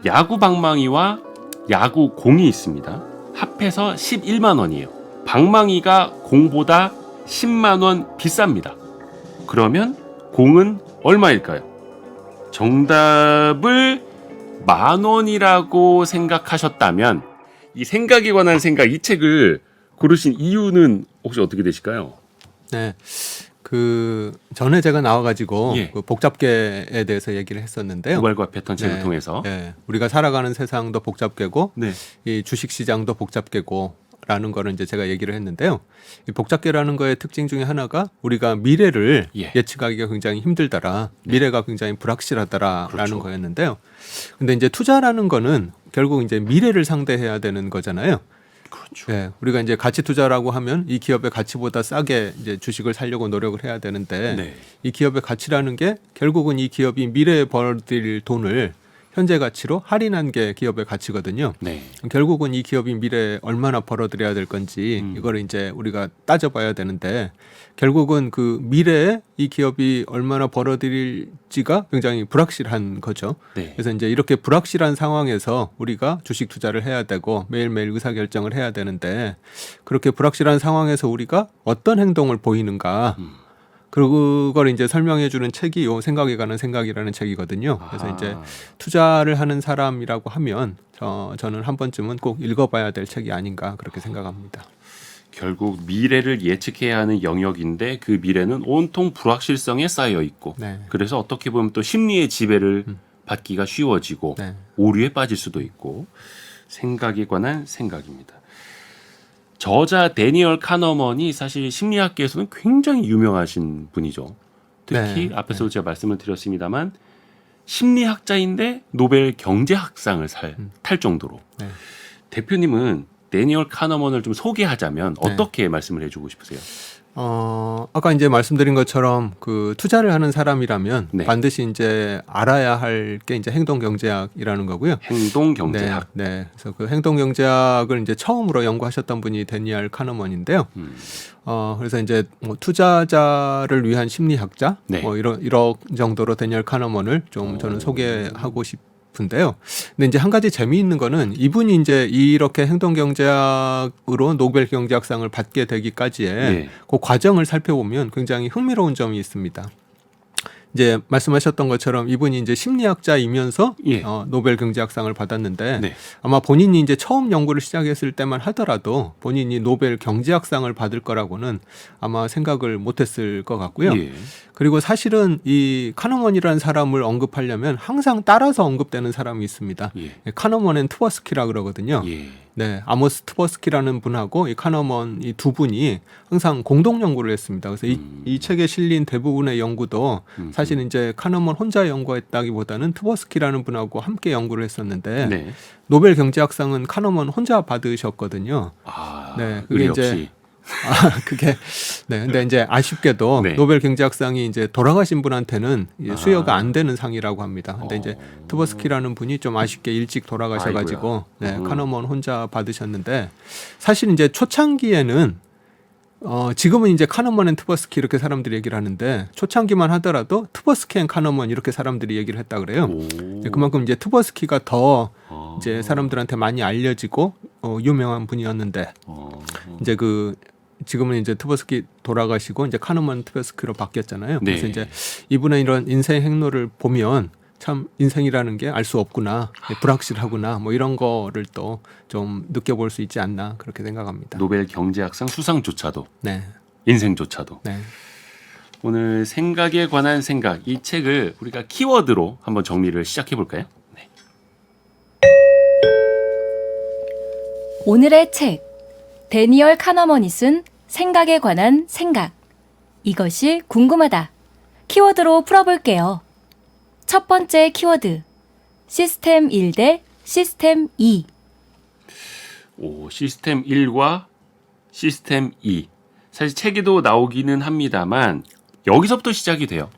야구 방망이와 야구 공이 있습니다. 합해서 11만 원이에요. 방망이가 공보다 10만 원 비쌉니다. 그러면 공은 얼마일까요? 정답을 10,000원이라고 생각하셨다면 이 생각에 관한 생각 이 책을 고르신 이유는 혹시 어떻게 되실까요? 네. 그 전에 제가 나와가지고 예. 그 복잡계에 대해서 얘기를 했었는데요. 모발과 패턴 책을 네. 통해서 네. 우리가 살아가는 세상도 복잡계고 네. 이 주식시장도 복잡계고라는 거를 이제 제가 얘기를 했는데요. 이 복잡계라는 거의 특징 중에 하나가 우리가 미래를 예. 예측하기가 굉장히 힘들다라, 미래가 굉장히 불확실하다라는 그렇죠. 거였는데요. 근데 이제 투자라는 거는 결국 이제 미래를 상대해야 되는 거잖아요. 그렇죠. 네, 우리가 이제 가치 투자라고 하면 이 기업의 가치보다 싸게 이제 주식을 사려고 노력을 해야 되는데 네. 이 기업의 가치라는 게 결국은 이 기업이 미래에 벌어들일 돈을 현재 가치로 할인한 게 기업의 가치거든요. 네. 결국은 이 기업이 미래에 얼마나 벌어들여야 될 건지 이걸 이제 우리가 따져봐야 되는데 결국은 그 미래에 이 기업이 얼마나 벌어들일지가 굉장히 불확실한 거죠. 네. 그래서 이제 이렇게 불확실한 상황에서 우리가 주식 투자를 해야 되고 매일매일 의사결정을 해야 되는데 그렇게 불확실한 상황에서 우리가 어떤 행동을 보이는가 그걸 이제 설명해 주는 책이 요 생각에 관한 생각이라는 책이거든요. 그래서 이제 투자를 하는 사람이라고 하면 저는 한 번쯤은 꼭 읽어봐야 될 책이 아닌가 그렇게 생각합니다. 결국 미래를 예측해야 하는 영역인데 그 미래는 온통 불확실성에 쌓여 있고 네. 그래서 어떻게 보면 또 심리의 지배를 받기가 쉬워지고 네. 오류에 빠질 수도 있고 생각에 관한 생각입니다. 저자 데니얼 카너먼이 사실 심리학계에서는 굉장히 유명하신 분이죠. 특히 네. 앞에서 제가 말씀을 드렸습니다만 심리학자인데 노벨 경제학상을 탈 정도로 네. 대표님은 데니얼 카너먼을 좀 소개하자면 네. 어떻게 말씀을 해주고 싶으세요? 아까 이제 말씀드린 것처럼 그 투자를 하는 사람이라면 네. 반드시 이제 알아야 할 게 이제 행동 경제학이라는 거고요. 행동 경제학. 네, 네. 그래서 그 행동 경제학을 이제 처음으로 연구하셨던 분이 데니얼 카너먼인데요. 그래서 이제 뭐 투자자를 위한 심리학자, 네. 뭐 이런 정도로 데니얼 카너먼을 좀 저는 소개하고 싶은데요. 근데 이제 한 가지 재미있는 거는 이분이 이제 이렇게 행동 경제학으로 노벨 경제학상을 받게 되기까지의 네. 그 과정을 살펴보면 굉장히 흥미로운 점이 있습니다. 이제 말씀하셨던 것처럼 이분이 이제 심리학자이면서 예. 노벨 경제학상을 받았는데 네. 아마 본인이 이제 처음 연구를 시작했을 때만 하더라도 본인이 노벨 경제학상을 받을 거라고는 아마 생각을 못했을 것 같고요. 예. 그리고 사실은 이 카너먼이라는 사람을 언급하려면 항상 따라서 언급되는 사람이 있습니다. 예. 카너먼 앤 트버스키라 그러거든요. 예. 네, 아모스 트버스키라는 분하고 이 카너먼 이 두 분이 항상 공동 연구를 했습니다. 그래서 이 책에 실린 대부분의 연구도 사실 이제 카너먼 혼자 연구했다기보다는 트버스키라는 분하고 함께 연구를 했었는데 네. 노벨 경제학상은 카너먼 혼자 받으셨거든요. 아, 네, 의리 그게 이제 없이. 그게 네, 근데 이제 아쉽게도 네. 노벨 경제학상이 이제 돌아가신 분한테는 이제 수여가 안 되는 상이라고 합니다. 근데 이제 트버스키라는 분이 좀 아쉽게 일찍 돌아가셔가지고 네, 카너먼 혼자 받으셨는데 사실 이제 초창기에는 지금은 이제 카너먼 앤 트버스키 이렇게 사람들이 얘기를 하는데 초창기만 하더라도 트버스키 앤 카너먼 이렇게 사람들이 얘기를 했다 그래요. 이제 그만큼 이제 트버스키가 더 이제 사람들한테 많이 알려지고 유명한 분이었는데 이제 그 지금은 이제 트버스키 돌아가시고 이제 카너먼 트버스키로 바뀌었잖아요. 그래서 네. 이제 이분의 이런 인생 행로를 보면 참 인생이라는 게 알 수 없구나, 불확실하구나, 뭐 이런 거를 또 좀 느껴볼 수 있지 않나 그렇게 생각합니다. 노벨 경제학상 수상조차도 네, 인생조차도 네, 오늘 생각에 관한 생각 이 책을 우리가 키워드로 한번 정리를 시작해 볼까요? 네. 오늘의 책 데니얼 카너먼이 쓴 생각에 관한 생각 이것이 궁금하다 키워드로 풀어볼게요. 첫 번째 키워드 시스템 1 대 시스템 2 시스템 1과 시스템 2 사실 책에도 나오기는 합니다만 여기서부터 시작이 돼요.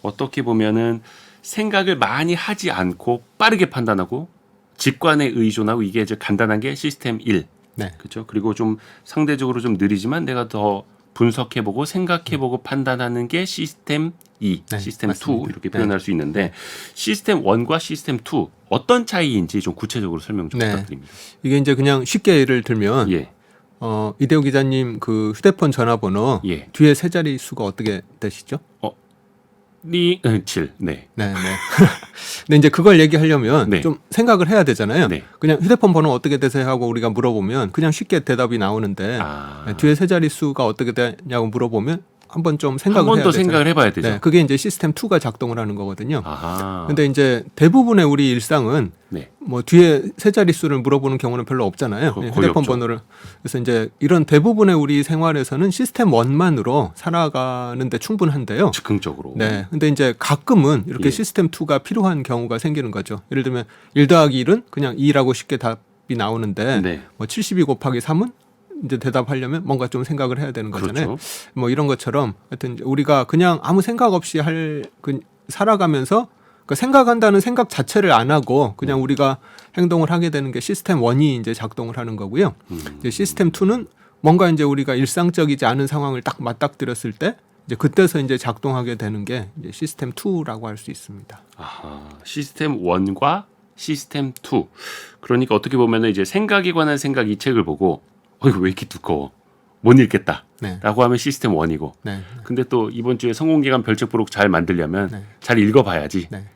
어떻게 보면은 생각을 많이 하지 않고 빠르게 판단하고 직관에 의존하고 이게 이제 간단한 게 시스템 1 네, 그렇죠. 그리고 좀 상대적으로 좀 느리지만 내가 더 분석해보고 생각해보고 판단하는 게 시스템 2, 네, 시스템 맞습니다. 2 이렇게 표현할 수 있는데 시스템 1과 시스템 2 어떤 차이인지 좀 구체적으로 설명 좀 네. 부탁드립니다. 이게 이제 그냥 쉽게 예를 들면 예. 이대호 기자님 그 휴대폰 전화번호 예. 뒤에 세 자리 수가 어떻게 되시죠? 7. 네. 네, 네. 근데 이제 그걸 얘기하려면 네. 좀 생각을 해야 되잖아요. 네. 그냥 휴대폰 번호 어떻게 되세요 하고 우리가 물어보면 그냥 쉽게 대답이 나오는데 뒤에 세 자리 수가 어떻게 되냐고 물어보면 한번 좀 생각을 한 번 해야 더 되잖아요. 생각을 해봐야 되죠. 네, 그게 이제 시스템 2가 작동을 하는 거거든요. 아하. 근데 이제 대부분의 우리 일상은 네. 뭐 뒤에 세 자릿수를 물어보는 경우는 별로 없잖아요. 거의 휴대폰 없죠. 번호를. 그래서 이제 이런 대부분의 우리 생활에서는 시스템 1만으로 살아가는데 충분한데요. 즉흥적으로. 네. 근데 이제 가끔은 이렇게 예. 시스템 2가 필요한 경우가 생기는 거죠. 예를 들면 1 더하기 1은 그냥 2라고 쉽게 답이 나오는데 네. 뭐 72 곱하기 3은 이제 대답하려면 뭔가 좀 생각을 해야 되는 거잖아요. 그렇죠. 뭐 이런 것처럼 하여튼 우리가 그냥 아무 생각 없이 살아가면서 그 생각한다는 생각 자체를 안 하고 그냥 우리가 행동을 하게 되는 게 시스템 1이 이제 작동을 하는 거고요. 이제 시스템 2는 뭔가 이제 우리가 일상적이지 않은 상황을 딱 맞닥뜨렸을 때 이제 그때서 이제 작동하게 되는 게 이제 시스템 2라고 할 수 있습니다. 아하. 시스템 1과 시스템 2. 그러니까 어떻게 보면은 이제 생각에 관한 생각 이 책을 보고 이거 왜 이렇게 두꺼워? 못 읽겠다. 네. 라고 하면 시스템 1이고. 네. 근데 또 이번 주에 성공기관 별책부록 잘 만들려면 네. 잘 읽어봐야지. 네.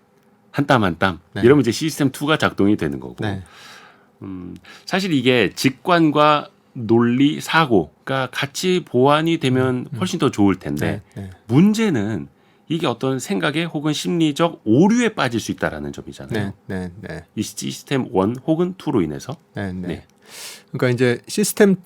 한 땀 한 땀. 네. 이러면 이제 시스템 2가 작동이 되는 거고. 네. 사실 이게 직관과 논리, 사고가 같이 보완이 되면 훨씬 더 좋을 텐데 네. 네. 문제는 이게 어떤 생각에 혹은 심리적 오류에 빠질 수 있다라는 점이잖아요. 네. 네. 네. 이 시스템 1 혹은 2로 인해서. 네. 네. 네. 그러니까 이제 시스템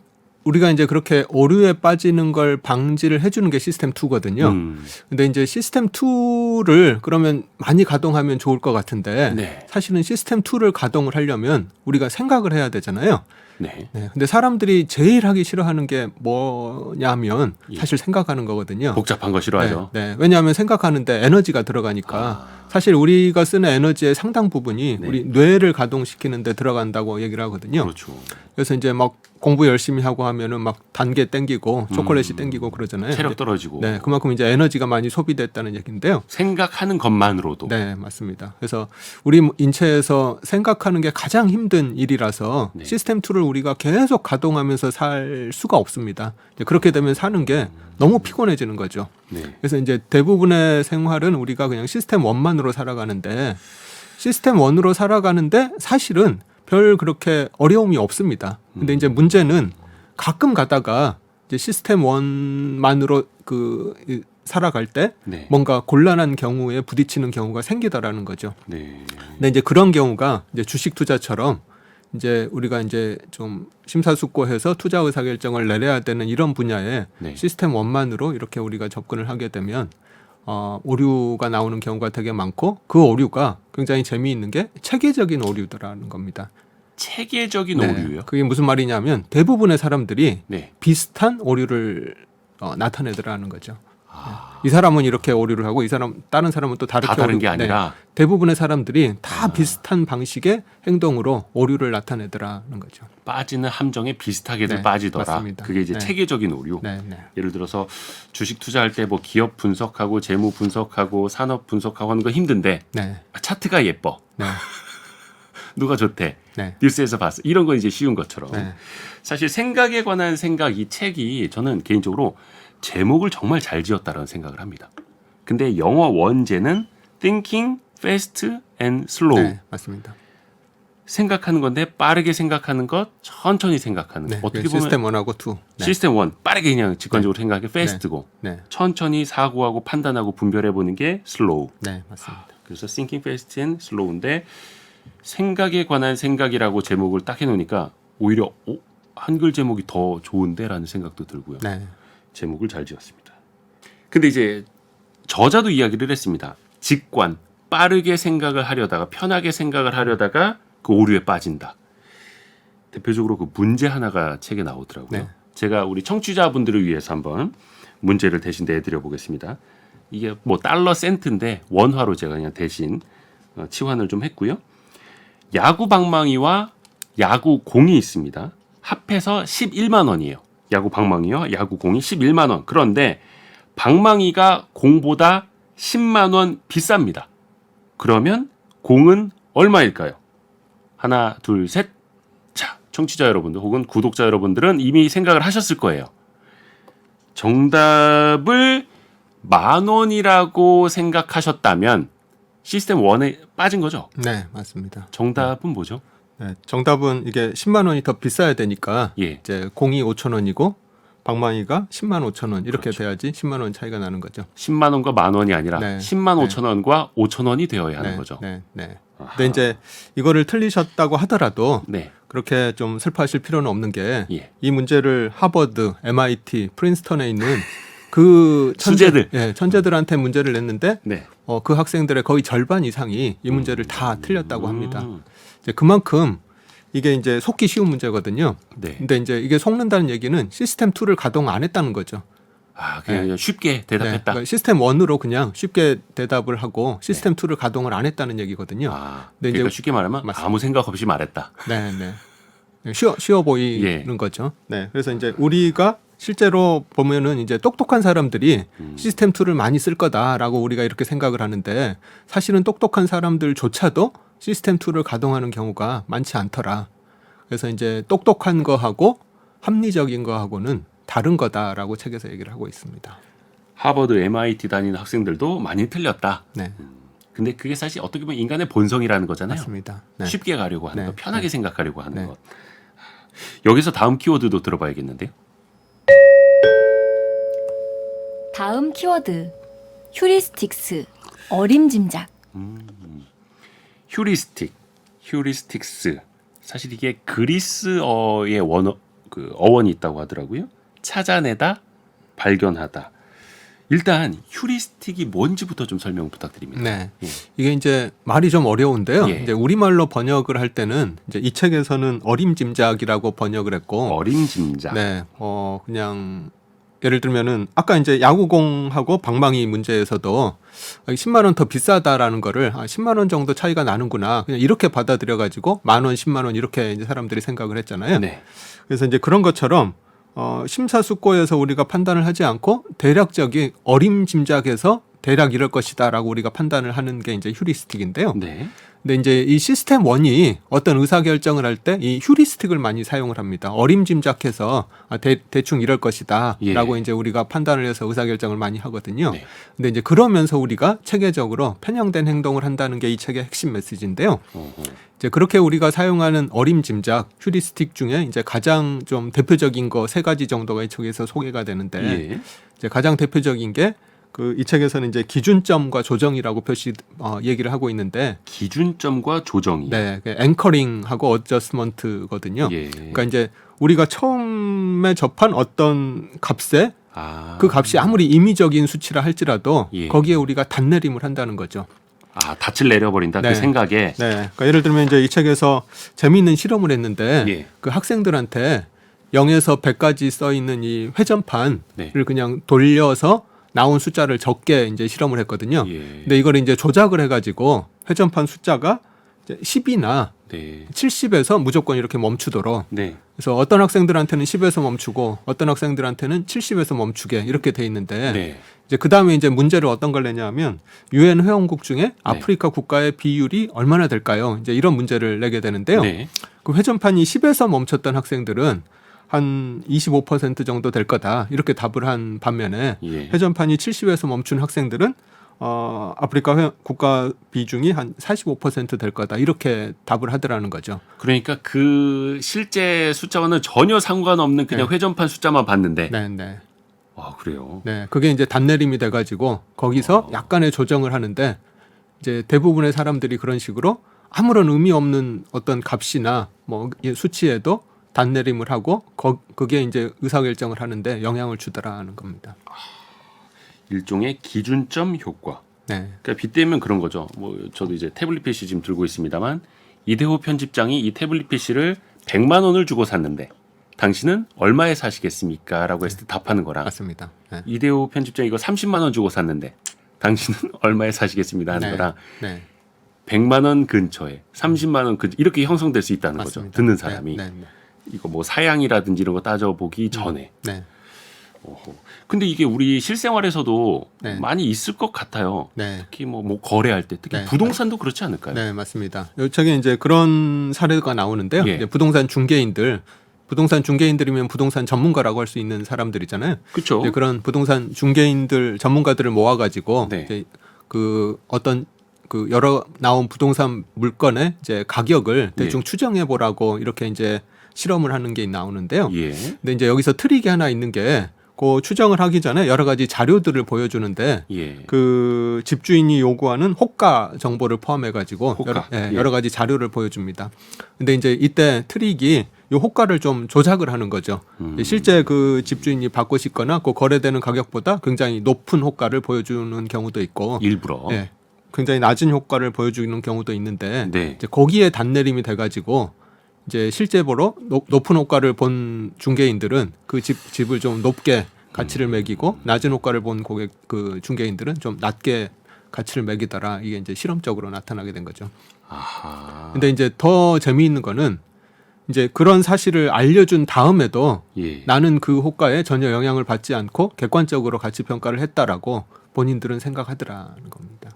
우리가 이제 그렇게 오류에 빠지는 걸 방지를 해주는 게 시스템 2거든요. 근데 이제 시스템 2를 그러면 많이 가동하면 좋을 것 같은데 네. 사실은 시스템 2를 가동을 하려면 우리가 생각을 해야 되잖아요. 네. 네. 근데 사람들이 제일 하기 싫어하는 게 뭐냐면 사실 생각하는 거거든요. 복잡한 거 싫어하죠. 네. 왜냐하면 생각하는데 에너지가 들어가니까 사실 우리가 쓰는 에너지의 상당 부분이 네. 우리 뇌를 가동시키는 데 들어간다고 얘기를 하거든요. 그렇죠. 그래서 이제 막 공부 열심히 하고 하면은 막 단계 땡기고 초콜릿이 땡기고 그러잖아요. 체력 떨어지고. 네, 그만큼 이제 에너지가 많이 소비됐다는 얘기인데요. 생각하는 것만으로도. 네, 맞습니다. 그래서 우리 인체에서 생각하는 게 가장 힘든 일이라서 네. 시스템 2를 우리가 계속 가동하면서 살 수가 없습니다. 이제 그렇게 되면 사는 게 너무 피곤해지는 거죠. 네. 그래서 이제 대부분의 생활은 우리가 그냥 시스템 1만으로 살아가는데 시스템 1으로 살아가는데 사실은 별 그렇게 어려움이 없습니다. 근데 이제 문제는 가끔 가다가 이제 시스템 1만으로 살아갈 때 네. 뭔가 곤란한 경우에 부딪히는 경우가 생기더라는 거죠. 네. 근데 이제 그런 경우가 이제 주식 투자처럼 이제 우리가 이제 좀 심사숙고해서 투자 의사 결정을 내려야 되는 이런 분야에 네. 시스템 1만으로 이렇게 우리가 접근을 하게 되면 오류가 나오는 경우가 되게 많고 그 오류가 굉장히 재미있는 게 체계적인 오류더라는 겁니다. 체계적인 네. 오류요? 그게 무슨 말이냐면 대부분의 사람들이 네. 비슷한 오류를 나타내더라는 거죠. 이 사람은 이렇게 오류를 하고 이 사람 다른 사람은 또 다르게 다 다른 오류- 게 아니라 대부분의 사람들이 다 비슷한 방식의 행동으로 오류를 나타내더라는 거죠. 빠지는 함정에 비슷하게들 네, 빠지더라. 맞습니다. 그게 이제 네. 체계적인 오류. 네, 네. 예를 들어서 주식 투자할 때 뭐 기업 분석하고 재무 분석하고 산업 분석하고 하는 거 힘든데 네. 차트가 예뻐. 네. 누가 좋대. 네. 뉴스에서 봤어. 이런 건 이제 쉬운 것처럼. 네. 사실 생각에 관한 생각 이 책이 저는 개인적으로 제목을 정말 잘 지었다라는 생각을 합니다. 근데 영어 원제는 Thinking Fast and Slow. 네, 맞습니다. 생각하는 건데 빠르게 생각하는 것, 천천히 생각하는 것. 네. 어떻게 그게 보면 시스템 1하고 2. 네. 시스템 1 빠르게 그냥 직관적으로 생각하기 fast고 네. 천천히 사고하고 판단하고 분별해 보는 게 slow. 네, 맞습니다. 그래서 thinking fast and slow인데 생각에 관한 생각이라고 제목을 딱 해놓으니까 오히려 한글 제목이 더 좋은데라는 생각도 들고요. 네. 제목을 잘 지었습니다. 근데 이제 저자도 이야기를 했습니다. 직관, 빠르게 생각을 하려다가 편하게 생각을 하려다가 그 오류에 빠진다. 대표적으로 그 문제 하나가 책에 나오더라고요. 네. 제가 우리 청취자분들을 위해서 한번 문제를 대신 내드려 보겠습니다. 이게 뭐 달러 센트인데 원화로 제가 그냥 대신 치환을 좀 했고요. 야구 방망이와 야구 공이 있습니다. 합해서 11만 원이에요. 야구 방망이와 야구 공이 11만 원. 그런데 방망이가 공보다 10만 원 비쌉니다. 그러면 공은 얼마일까요? 하나, 둘, 셋. 자, 청취자 여러분들 혹은 구독자 여러분들은 이미 생각을 하셨을 거예요. 정답을 10,000원이라고 생각하셨다면 시스템 1에 빠진 거죠? 네, 맞습니다. 정답은 뭐죠? 네, 정답은 이게 10만 원이 더 비싸야 되니까 예. 이제 공이 5,000원이고 방망이가 10만 5천 원 이렇게 그렇죠. 돼야지 10만 원 차이가 나는 거죠. 10만 원과 10,000원이 아니라 네. 10만 5천 원과 5천 원이 되어야 하는 네, 거죠. 네, 네. 아하. 근데 이제 이거를 틀리셨다고 하더라도 네. 그렇게 좀 슬퍼하실 필요는 없는 게 이 예. 문제를 하버드, MIT, 프린스턴에 있는 그 수재들. 예, 천재들한테 문제를 냈는데 네. 그 학생들의 거의 절반 이상이 이 문제를 다 틀렸다고 합니다. 음. 이제 그만큼 이게 이제 속기 쉬운 문제거든요. 네. 근데 이제 이게 속는다는 얘기는 시스템 2를 가동 안 했다는 거죠. 아, 그냥 네. 쉽게 대답했다. 그러니까 시스템 1으로 그냥 쉽게 대답을 하고 시스템 2를 가동을 안 했다는 얘기거든요. 아, 근데 그러니까 이제 쉽게 말하면 맞습니다. 아무 생각 없이 말했다. 네, 네. 쉬워 보이는 예. 거죠. 네. 그래서 이제 우리가 실제로 보면은 이제 똑똑한 사람들이 시스템 2를 많이 쓸 거다라고 우리가 이렇게 생각을 하는데 사실은 똑똑한 사람들조차도 시스템 2를 가동하는 경우가 많지 않더라. 그래서 이제 똑똑한 거하고 합리적인 거하고는 다른 거다라고 책에서 얘기를 하고 있습니다. 하버드, MIT 다니는 학생들도 많이 틀렸다. 네, 근데 그게 사실 어떻게 보면 인간의 본성이라는 거잖아요. 맞습니다. 네. 쉽게 가려고 하는 네. 것, 편하게 네. 생각하려고 하는 네. 것. 여기서 다음 키워드도 들어봐야겠는데요. 다음 키워드. 휴리스틱스. 어림짐작. 휴리스틱스. 사실 이게 그리스어의 어원이 있다고 하더라고요. 찾아내다, 발견하다. 일단 휴리스틱이 뭔지부터 좀 설명 부탁드립니다. 네. 예. 이게 이제 말이 좀 어려운데요. 예. 이제 우리말로 번역을 할 때는 이제 이 책에서는 어림짐작이라고 번역을 했고, 어림짐작. 네, 그냥 예를 들면은 아까 이제 야구공하고 방망이 문제에서도 10만 원 더 비싸다라는 거를 10만 원 정도 차이가 나는구나 그냥 이렇게 받아들여 가지고 10,000원, 10만 원 이렇게 이제 사람들이 생각을 했잖아요. 네. 그래서 이제 그런 것처럼 심사숙고해서 우리가 판단을 하지 않고 대략적인 어림짐작해서 대략 이럴 것이다라고 우리가 판단을 하는 게 이제 휴리스틱인데요. 네. 근데 이제 이 시스템 1이 어떤 의사결정을 할 때 이 휴리스틱을 많이 사용을 합니다. 어림짐작해서 대충 이럴 것이다 라고 예. 이제 우리가 판단을 해서 의사결정을 많이 하거든요. 네. 근데 이제 그러면서 우리가 체계적으로 편향된 행동을 한다는 게 이 책의 핵심 메시지인데요. 어허. 이제 그렇게 우리가 사용하는 어림짐작, 휴리스틱 중에 이제 가장 좀 대표적인 거 3가지 정도가 이 책에서 소개가 되는데 예. 이제 가장 대표적인 게 이 책에서는 이제 기준점과 조정이라고 얘기를 하고 있는데 기준점과 조정이. 네, 앵커링하고 어저스먼트거든요. 예. 그러니까 이제 우리가 처음에 접한 어떤 값에 그 값이 아무리 임의적인 수치라 할지라도 예. 거기에 우리가 단내림을 한다는 거죠. 닻을 내려버린다. 네. 그 생각에. 네, 그러니까 예를 들면 이제 이 책에서 재미있는 실험을 했는데 예. 그 학생들한테 0에서 100까지 써 있는 이 회전판을 네. 그냥 돌려서 나온 숫자를 적게 이제 실험을 했거든요. 예. 근데 이걸 이제 조작을 해가지고 회전판 숫자가 이제 10이나 네. 70에서 무조건 이렇게 멈추도록. 네. 그래서 어떤 학생들한테는 10에서 멈추고 어떤 학생들한테는 70에서 멈추게 이렇게 돼 있는데 네. 이제 그 다음에 이제 문제를 어떤 걸 내냐면 유엔 회원국 중에 아프리카 국가의 비율이 얼마나 될까요? 이제 이런 문제를 내게 되는데요. 네. 그 회전판이 10에서 멈췄던 학생들은 한 25% 정도 될 거다 이렇게 답을 한 반면에 예. 회전판이 70에서 멈춘 학생들은 아프리카 국가 비중이 한 45% 될 거다 이렇게 답을 하더라는 거죠. 그러니까 그 실제 숫자와는 전혀 상관없는 그냥 네. 회전판 숫자만 봤는데. 네, 네. 아, 그래요. 네, 그게 이제 단내림이 돼가지고 거기서 약간의 조정을 하는데 이제 대부분의 사람들이 그런 식으로 아무런 의미 없는 어떤 값이나 뭐 수치에도 단내림을 하고 그게 이제 의사결정을 하는데 영향을 주더라는 겁니다. 일종의 기준점 효과. 네, 그러니까 빗대면 그런 거죠. 뭐 저도 이제 태블릿 PC 지금 들고 있습니다만 이대호 편집장이 이 태블릿 PC를 100만 원을 주고 샀는데 당신은 얼마에 사시겠습니까? 라고 했을 때 답하는 거랑 맞습니다. 네. 이대호 편집장이 이거 30만 원 주고 샀는데 당신은 얼마에 사시겠습니다 하는 네. 거랑 네, 100만 원 근처에 30만 원 근처 이렇게 형성될 수 있다는 맞습니다. 거죠. 듣는 사람이. 네, 네, 이거 뭐 사양이라든지 이런 거 따져보기 전에. 네. 오호. 근데 이게 우리 실생활에서도 네. 많이 있을 것 같아요. 네. 특히 뭐 거래할 때, 특히 네. 부동산도 그렇지 않을까요? 네, 맞습니다. 여기에 이제 그런 사례가 나오는데요. 예. 이제 부동산 중개인들이면 부동산 전문가라고 할 수 있는 사람들이잖아요. 그렇죠. 이제 그런 부동산 중개인들 전문가들을 모아가지고 네. 이제 그 어떤 그 여러 나온 부동산 물건의 이제 가격을 대충 추정해 보라고 이렇게 이제 실험을 하는 게 나오는데요. 예. 근데 이제 여기서 트릭이 하나 있는 게 그 추정을 하기 전에 여러 가지 자료들을 보여주는데 예. 그 집주인이 요구하는 호가 정보를 포함해 가지고 호가. 예. 여러 가지 자료를 보여줍니다. 근데 이제 이때 트릭이 요 호가를 좀 조작을 하는 거죠. 실제 그 집주인이 받고 싶거나 그 거래되는 가격보다 굉장히 높은 호가를 보여주는 경우도 있고, 일부러. 예, 굉장히 낮은 효과를 보여주는 경우도 있는데, 네. 이제 거기에 단내림이 돼가지고 이제 실제로 높은 호가를 본 중개인들은 그 집을 좀 높게 가치를 매기고 낮은 호가를 본 고객 그 중개인들은 좀 낮게 가치를 매기더라. 이게 이제 실험적으로 나타나게 된 거죠. 아하. 근데 이제 더 재미있는 거는 이제 그런 사실을 알려준 다음에도 예. 나는 그 호가에 전혀 영향을 받지 않고 객관적으로 가치 평가를 했다라고 본인들은 생각하더라는 겁니다.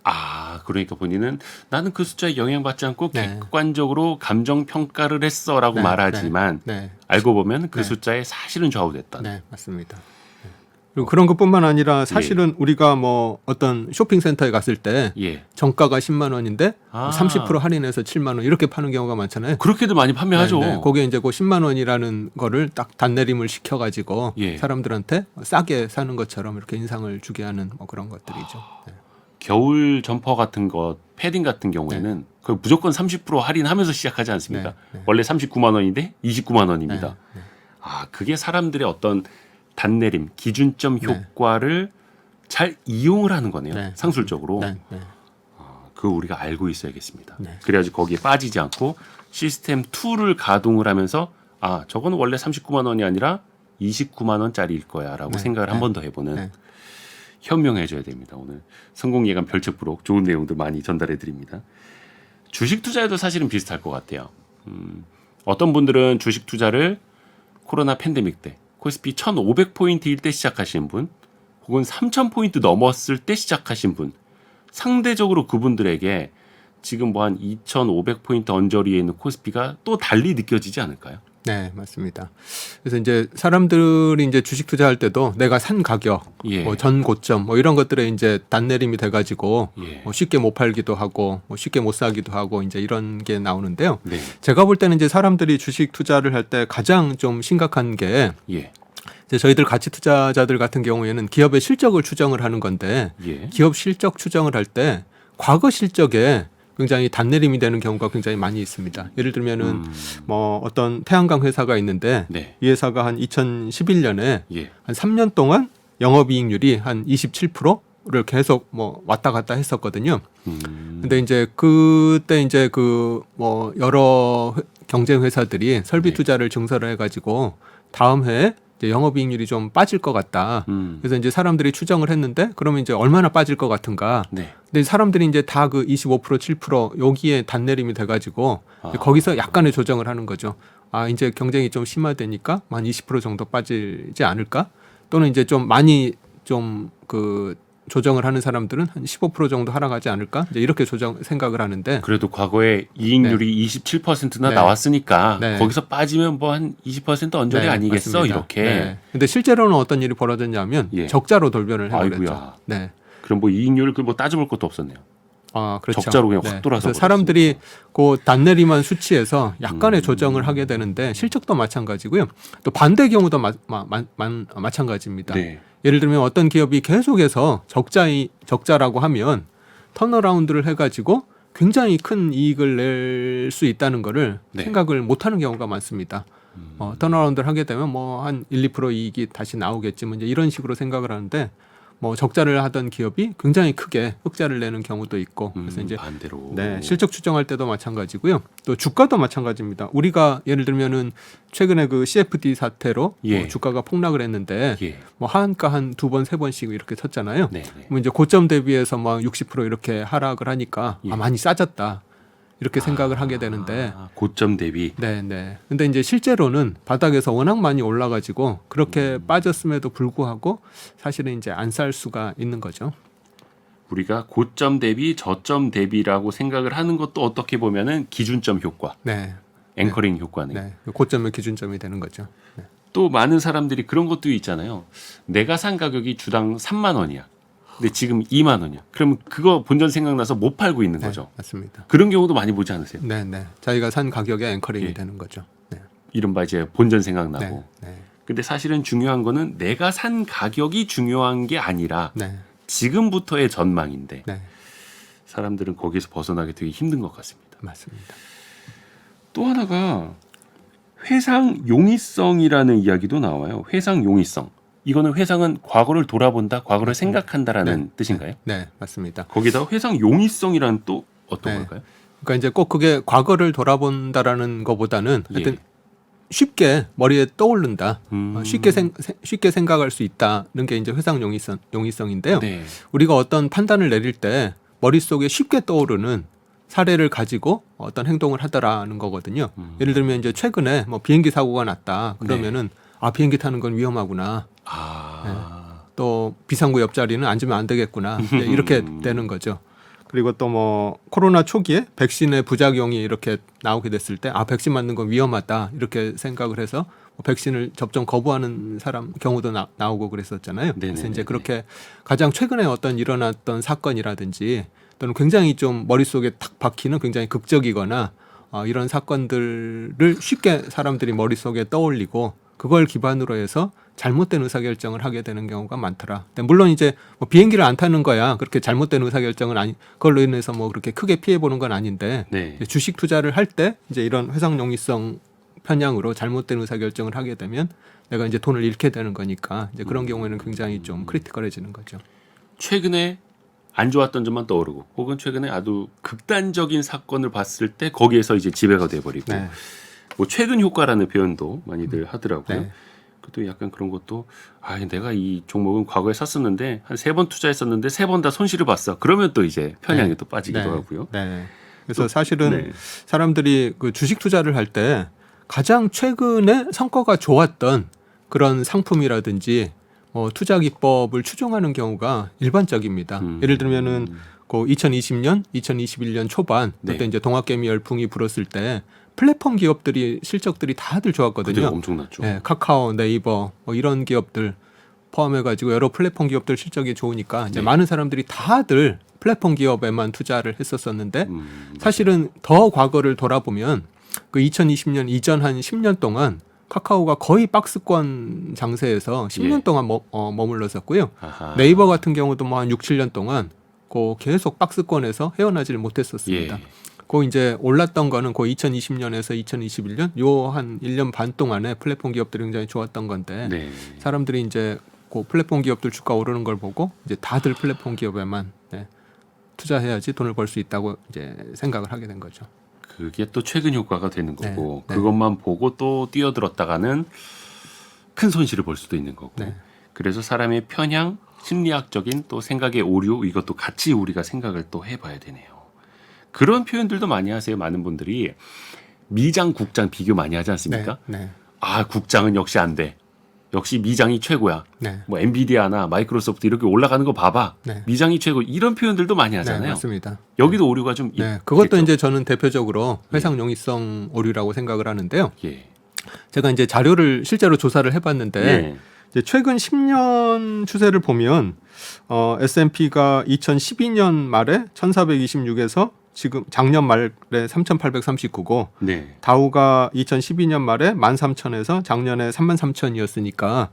아, 그러니까 본인은 나는 그 숫자에 영향받지 않고 네. 객관적으로 감정 평가를 했어라고 네, 말하지만 네, 알고 보면 그 네. 숫자에 사실은 좌우됐다. 네, 맞습니다. 네. 그리고 그런 것뿐만 아니라 사실은 우리가 뭐 어떤 쇼핑센터에 갔을 때 예. 정가가 10만 원인데 아. 30% 할인해서 7만 원 이렇게 파는 경우가 많잖아요. 그렇게도 많이 판매하죠. 네, 네. 거기에 이제 그 10만 원이라는 거를 딱 단내림을 시켜가지고 예. 사람들한테 싸게 사는 것처럼 이렇게 인상을 주게 하는 뭐 그런 것들이죠. 네. 겨울 점퍼 같은 것, 패딩 같은 경우에는 그 무조건 30% 할인하면서 시작하지 않습니까? 네, 네. 원래 39만 원인데 29만 원입니다. 네, 네. 아, 그게 사람들의 어떤 단내림, 기준점 네. 효과를 잘 이용을 하는 거네요. 네. 상술적으로. 네, 네. 그거 우리가 알고 있어야겠습니다. 네. 그래야지 거기에 빠지지 않고 시스템 2를 가동을 하면서 아, 저거는 원래 39만 원이 아니라 29만 원짜리일 거야라고 네, 생각을 네. 한 번 더 해보는 네. 현명해져야 됩니다. 오늘 성공예감 별책부록 좋은 내용들 많이 전달해 드립니다. 주식 투자에도 사실은 비슷할 것 같아요. 어떤 분들은 주식 투자를 코로나 팬데믹 때 코스피 1,500포인트일 때 시작하신 분 혹은 3,000포인트 넘었을 때 시작하신 분 상대적으로 그분들에게 지금 뭐 한 2,500포인트 언저리에 있는 코스피가 또 달리 느껴지지 않을까요? 네, 맞습니다. 그래서 이제 사람들이 이제 주식 투자할 때도 내가 산 가격, 예. 뭐 전 고점, 뭐 이런 것들에 이제 단내림이 돼가지고 예. 뭐 쉽게 못 팔기도 하고, 뭐 쉽게 못 사기도 하고 이제 이런 게 나오는데요. 네. 제가 볼 때는 이제 사람들이 주식 투자를 할 때 가장 좀 심각한 게 예. 이제 저희들 가치 투자자들 같은 경우에는 기업의 실적을 추정을 하는 건데 예. 기업 실적 추정을 할 때 과거 실적에 굉장히 단내림이 되는 경우가 굉장히 많이 있습니다. 예를 들면은 뭐 어떤 태양광 회사가 있는데 네. 이 회사가 한 2011년에 예. 한 3년 동안 영업이익률이 한 27%를 계속 뭐 왔다 갔다 했었거든요. 근데 이제 그때 이제 그 뭐 여러 경쟁 회사들이 설비 네. 투자를 증설을 해가지고 다음 해에 이제 영업이익률이 좀 빠질 것 같다. 그래서 이제 사람들이 추정을 했는데 그러면 이제 얼마나 빠질 것 같은가. 네. 근데 사람들이 이제 다 그 25% 7% 여기에 단내림이 돼가지고 아. 거기서 약간의 조정을 하는 거죠. 아 이제 경쟁이 좀 심화되니까 한 20% 정도 빠지지 않을까? 또는 이제 좀 많이 좀 그 조정을 하는 사람들은 한 15% 정도 하락하지 않을까? 이제 이렇게 생각을 하는데 그래도 과거에 이익률이 27%나 네. 나왔으니까 네. 거기서 빠지면 뭐 한 20% 언저리 네, 아니겠어 맞습니다. 이렇게. 네. 근데 실제로는 어떤 일이 벌어졌냐면 예. 적자로 돌변을 해버렸죠. 아이고야. 네. 그럼 뭐 이익률을 뭐 따져볼 것도 없었네요. 아, 그렇죠. 적자로 그냥 확 돌아서 그래서 사람들이 그 단내림한 수치에서 약간의 조정을 하게 되는데 실적도 마찬가지고요. 또 반대 경우도 마찬가지입니다. 네. 예를 들면 어떤 기업이 계속해서 적자라고 하면 턴어라운드를 해가지고 굉장히 큰 이익을 낼 수 있다는 거를 네. 생각을 못하는 경우가 많습니다. 턴어라운드를 하게 되면 뭐 한 1~2% 이익이 다시 나오겠지 뭐 이제 이런 식으로 생각을 하는데 뭐 적자를 하던 기업이 굉장히 크게 흑자를 내는 경우도 있고 그래서 이제 반대로. 네, 실적 추정할 때도 마찬가지고요. 또 주가도 마찬가지입니다. 우리가 예를 들면은 최근에 그 CFD 사태로 예. 뭐 주가가 폭락을 했는데 예. 뭐 하한가 한 2번, 3번씩 이렇게 쳤잖아요. 네. 네. 그럼 이제 고점 대비해서 막 60% 이렇게 하락을 하니까 예. 아, 많이 싸졌다. 이렇게 생각을 하게 되는데 고점 대비. 네. 근데 이제 실제로는 바닥에서 워낙 많이 올라가지고 그렇게 빠졌음에도 불구하고 사실은 이제 안 살 수가 있는 거죠. 우리가 고점 대비 저점 대비라고 생각을 하는 것도 어떻게 보면은 기준점 효과, 네. 앵커링 효과네. 네. 고점의 기준점이 되는 거죠. 네. 또 많은 사람들이 그런 것도 있잖아요. 내가 산 가격이 주당 3만 원이야. 근데 지금 2만 원이야. 그러면 그거 본전 생각나서 못 팔고 있는 거죠. 맞습니다. 그런 경우도 많이 보지 않으세요? 네. 자기가 산 가격에 앵커링이 예. 되는 거죠. 네. 이른바 이제 본전 생각나고. 네. 근데 사실은 중요한 거는 내가 산 가격이 중요한 게 아니라 네. 지금부터의 전망인데 네. 사람들은 거기서 벗어나기 되게 힘든 것 같습니다. 맞습니다. 또 하나가 회상 용이성이라는 이야기도 나와요. 회상 용이성. 이거는 회상은 과거를 돌아본다, 과거를 생각한다라는 뜻인가요? 네, 맞습니다. 거기다 회상 용이성이란 또 어떤 네. 걸까요? 그러니까 이제 꼭 그게 과거를 돌아본다라는 것보다는 하여튼 예. 쉽게 머리에 떠오른다. 음. 쉽게 생각할 수 있다는 게 이제 회상 용이성인데요. 네. 우리가 어떤 판단을 내릴 때 머릿속에 쉽게 떠오르는 사례를 가지고 어떤 행동을 하더라는 거거든요. 예를 들면 이제 최근에 뭐 비행기 사고가 났다. 그러면은 비행기 타는 건 위험하구나. 또 비상구 옆자리는 앉으면 안 되겠구나. 이렇게 되는 거죠. 그리고 또 뭐 코로나 초기에 백신의 부작용이 이렇게 나오게 됐을 때 백신 맞는 건 위험하다 이렇게 생각을 해서 백신을 접종 거부하는 사람 경우도 나오고 그랬었잖아요. 그래서 이제 그렇게 가장 최근에 어떤 일어났던 사건이라든지 또는 굉장히 좀 머릿속에 탁 박히는 굉장히 극적이거나 이런 사건들을 쉽게 사람들이 머릿속에 떠올리고 그걸 기반으로 해서 잘못된 의사결정을 하게 되는 경우가 많더라. 근데 물론 이제 뭐 비행기를 안 타는 거야 그렇게 잘못된 의사결정은 그걸로 인해서 뭐 그렇게 크게 피해 보는 건 아닌데 네. 주식 투자를 할 때 이제 이런 회상 용이성 편향으로 잘못된 의사결정을 하게 되면 내가 이제 돈을 잃게 되는 거니까 이제 그런 경우에는 굉장히 좀 크리티컬해지는 거죠. 최근에 안 좋았던 점만 떠오르고 혹은 최근에 아주 극단적인 사건을 봤을 때 거기에서 이제 지배가 돼버리고 네. 뭐 최근 효과라는 표현도 많이들 하더라고요. 네. 그것도 약간 그런 것도 내가 이 종목은 과거에 샀었는데 한 3번 투자했었는데 3번 다 손실을 봤어. 그러면 또 이제 편향이 또 빠지기도 하고요. 네. 그래서 또, 사실은 사람들이 그 주식 투자를 할 때 가장 최근에 성과가 좋았던 그런 상품이라든지 투자 기법을 추종하는 경우가 일반적입니다. 예를 들면은 그 2020년, 2021년 초반 그때 이제 동학개미 열풍이 불었을 때 플랫폼 기업들이 실적들이 다들 좋았거든요. 그때 엄청났죠. 네, 카카오, 네이버 이런 기업들 포함해가지고 여러 플랫폼 기업들 실적이 좋으니까 이제 많은 사람들이 다들 플랫폼 기업에만 투자를 했었었는데 사실은 더 과거를 돌아보면 그 2020년 이전 한 10년 동안 카카오가 거의 박스권 장세에서 10년 동안 머물렀었고요. 네이버 같은 경우도 뭐 한 6, 7년 동안 계속 박스권에서 헤어나지를 못했었습니다. 그 이제 올랐던 거는 그 2020년에서 2021년 요 한 1년 반 동안에 플랫폼 기업들이 굉장히 좋았던 건데 사람들이 이제 그 플랫폼 기업들 주가 오르는 걸 보고 이제 다들 플랫폼 기업에만 투자해야지 돈을 벌 수 있다고 이제 생각을 하게 된 거죠. 그게 또 최근 효과가 되는 거고 그것만 보고 또 뛰어들었다가는 큰 손실을 볼 수도 있는 거고 그래서 사람의 편향, 심리학적인 또 생각의 오류 이것도 같이 우리가 생각을 또 해봐야 되네요. 그런 표현들도 많이 하세요. 많은 분들이 미장, 국장 비교 많이 하지 않습니까? 국장은 역시 안 돼. 역시 미장이 최고야. 뭐 엔비디아나 마이크로소프트 이렇게 올라가는 거 봐봐. 미장이 최고. 이런 표현들도 많이 하잖아요. 맞습니다. 여기도 오류가 좀 그것도 있겠죠? 이제 저는 대표적으로 회상 용이성 오류라고 생각을 하는데요. 예. 제가 이제 자료를 실제로 조사를 해봤는데 이제 최근 10년 추세를 보면 S&P가 2012년 말에 1426에서 지금 작년 말에 3,839고 다우가 2012년 말에 13,000에서 작년에 33,000이었으니까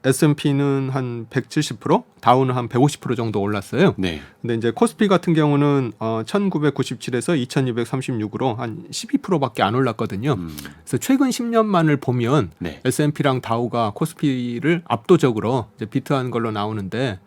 S&P는 한 170%, 다우는 한 150% 정도 올랐어요. 근데 이제 코스피 같은 경우는 1997에서 2236으로 한 12%밖에 안 올랐거든요. 그래서 최근 10년만을 보면 S&P랑 다우가 코스피를 압도적으로 이제 비트한 걸로 나오는데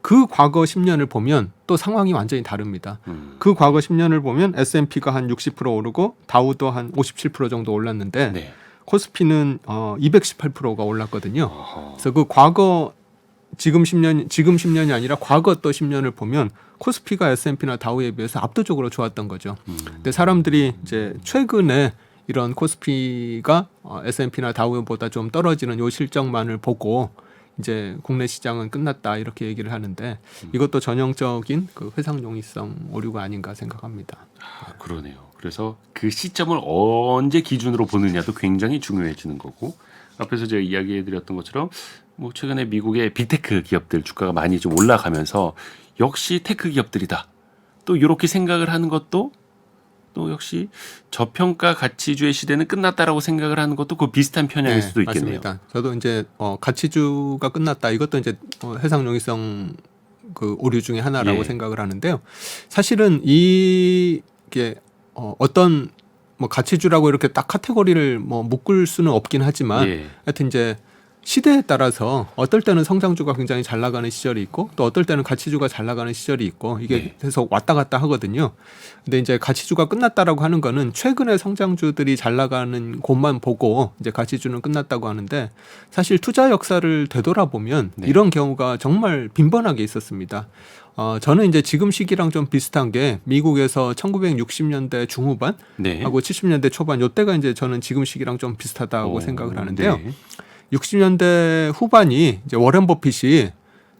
그 과거 10년을 보면 또 상황이 완전히 다릅니다. 그 과거 10년을 보면 S&P가 한 60% 오르고 다우도 한 57% 정도 올랐는데 코스피는 218%가 올랐거든요. 그래서 그 과거 지금 10년이 아니라 과거 또 10년을 보면 코스피가 S&P나 다우에 비해서 압도적으로 좋았던 거죠. 근데 사람들이 이제 최근에 이런 코스피가 S&P나 다우보다 좀 떨어지는 요 실적만을 보고 이제 국내 시장은 끝났다 이렇게 얘기를 하는데 이것도 전형적인 그 회상 용이성 오류가 아닌가 생각합니다. 아, 그러네요. 그래서 그 시점을 언제 기준으로 보느냐도 굉장히 중요해지는 거고 앞에서 제가 이야기해드렸던 것처럼 뭐 최근에 미국의 빅테크 기업들 주가가 많이 좀 올라가면서 역시 테크 기업들이다. 또 이렇게 생각을 하는 것도 또 역시 저평가 가치주의 시대는 끝났다라고 생각을 하는 것도 그 비슷한 편향일 수도 있겠네요. 맞습니다. 저도 이제 가치주가 끝났다. 이것도 이제 해상 용이성 그 오류 중에 하나라고 예. 생각을 하는데요. 사실은 이게 어떤 뭐 가치주라고 이렇게 딱 카테고리를 뭐 묶을 수는 없긴 하지만 예. 하여튼 이제 시대에 따라서 어떨 때는 성장주가 굉장히 잘 나가는 시절이 있고 또 어떨 때는 가치주가 잘 나가는 시절이 있고 이게 네. 계속 왔다 갔다 하거든요. 근데 이제 가치주가 끝났다라고 하는 거는 최근에 성장주들이 잘 나가는 곳만 보고 이제 가치주는 끝났다고 하는데 사실 투자 역사를 되돌아보면 네. 이런 경우가 정말 빈번하게 있었습니다. 저는 이제 지금 시기랑 좀 비슷한 게 미국에서 1960년대 중후반 네. 하고 70년대 초반 요때가 이제 저는 지금 시기랑 좀 비슷하다고 생각을 하는데요. 네. 60년대 후반이 이제 워렌 버핏이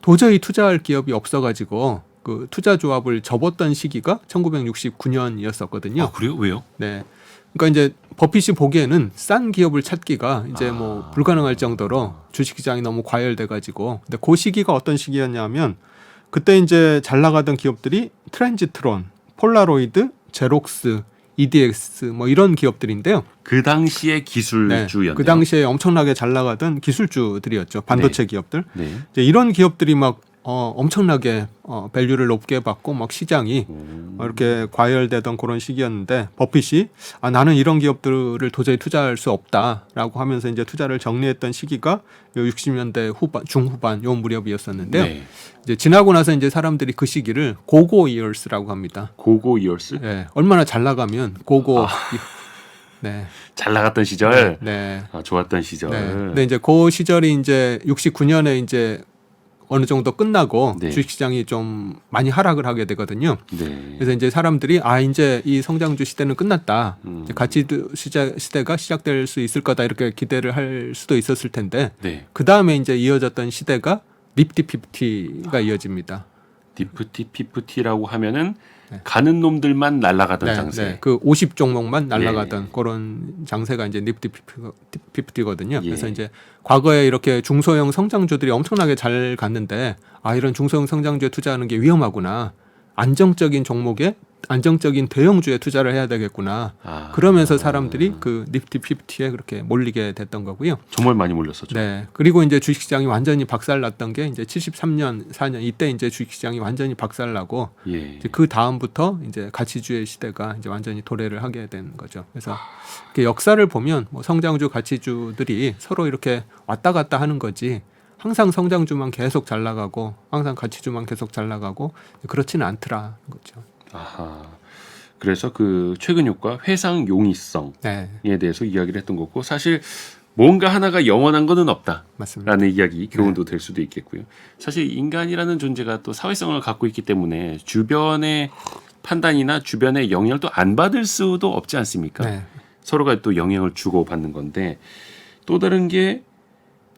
도저히 투자할 기업이 없어가지고 그 투자 조합을 접었던 시기가 1969년이었었거든요. 아, 그래요? 왜요? 네. 그러니까 이제 버핏이 보기에는 싼 기업을 찾기가 이제 뭐 불가능할 정도로 주식시장이 너무 과열돼가지고. 근데 그 시기가 어떤 시기였냐면 그때 이제 잘 나가던 기업들이 트랜지트론, 폴라로이드, 제록스, EDX 뭐 이런 기업들인데요. 그 당시의 기술주였네요. 그 당시에 엄청나게 잘 나가던 기술주들이었죠. 반도체 기업들. 네. 이제 이런 기업들이 막 엄청나게 밸류를 높게 받고 막 시장이 이렇게 과열되던 그런 시기였는데 버핏이 나는 이런 기업들을 도저히 투자할 수 없다라고 하면서 이제 투자를 정리했던 시기가 요 60년대 후반 중후반 요 무렵이었었는데요. 네. 이제 지나고 나서 이제 사람들이 그 시기를 고고 이어스라고 합니다. 고고 이어스? 네, 얼마나 잘 나가면 고고 네. 잘 나갔던 시절, 네. 좋았던 시절. 네. 근데 이제 그 시절이 이제 69년에 이제 어느 정도 끝나고 네. 주식시장이 좀 많이 하락을 하게 되거든요. 네. 그래서 이제 사람들이 이제 이 성장주 시대는 끝났다. 이제 가치주 시대가 시작될 수 있을 거다 이렇게 기대를 할 수도 있었을 텐데 네. 그 다음에 이제 이어졌던 시대가 니프티 피프티가 이어집니다. 디프티 피프티라고 하면은 가는 놈들만 날아가던 장세. 네. 그 50 종목만 날아가던 그런 장세가 이제 니프티 피프티거든요. 예. 그래서 이제 과거에 이렇게 중소형 성장주들이 엄청나게 잘 갔는데 이런 중소형 성장주에 투자하는 게 위험하구나. 안정적인 종목에 안정적인 대형주에 투자를 해야 되겠구나. 그러면서 사람들이 그 니프티 피프티에 그렇게 몰리게 됐던 거고요. 정말 많이 몰렸었죠. 네. 그리고 이제 주식시장이 완전히 박살났던 게 이제 73년, 4년 이때 이제 주식시장이 완전히 박살나고 예. 이제 그 다음부터 이제 가치주의 시대가 이제 완전히 도래를 하게 된 거죠. 그래서 이렇게 역사를 보면 뭐 성장주, 가치주들이 서로 이렇게 왔다 갔다 하는 거지. 항상 성장주만 계속 잘 나가고 항상 가치주만 계속 잘 나가고 그렇지는 않더라 거죠. 아하. 그래서 그 최근 효과 회상 용이성에 네, 대해서 이야기를 했던 거고 사실 뭔가 하나가 영원한 거는 없다라는 맞습니다. 이야기 교훈도 될 수도 있겠고요. 사실 인간이라는 존재가 또 사회성을 갖고 있기 때문에 주변의 판단이나 주변의 영향을 또 안 받을 수도 없지 않습니까? 네, 서로가 또 영향을 주고 받는 건데 또 다른 게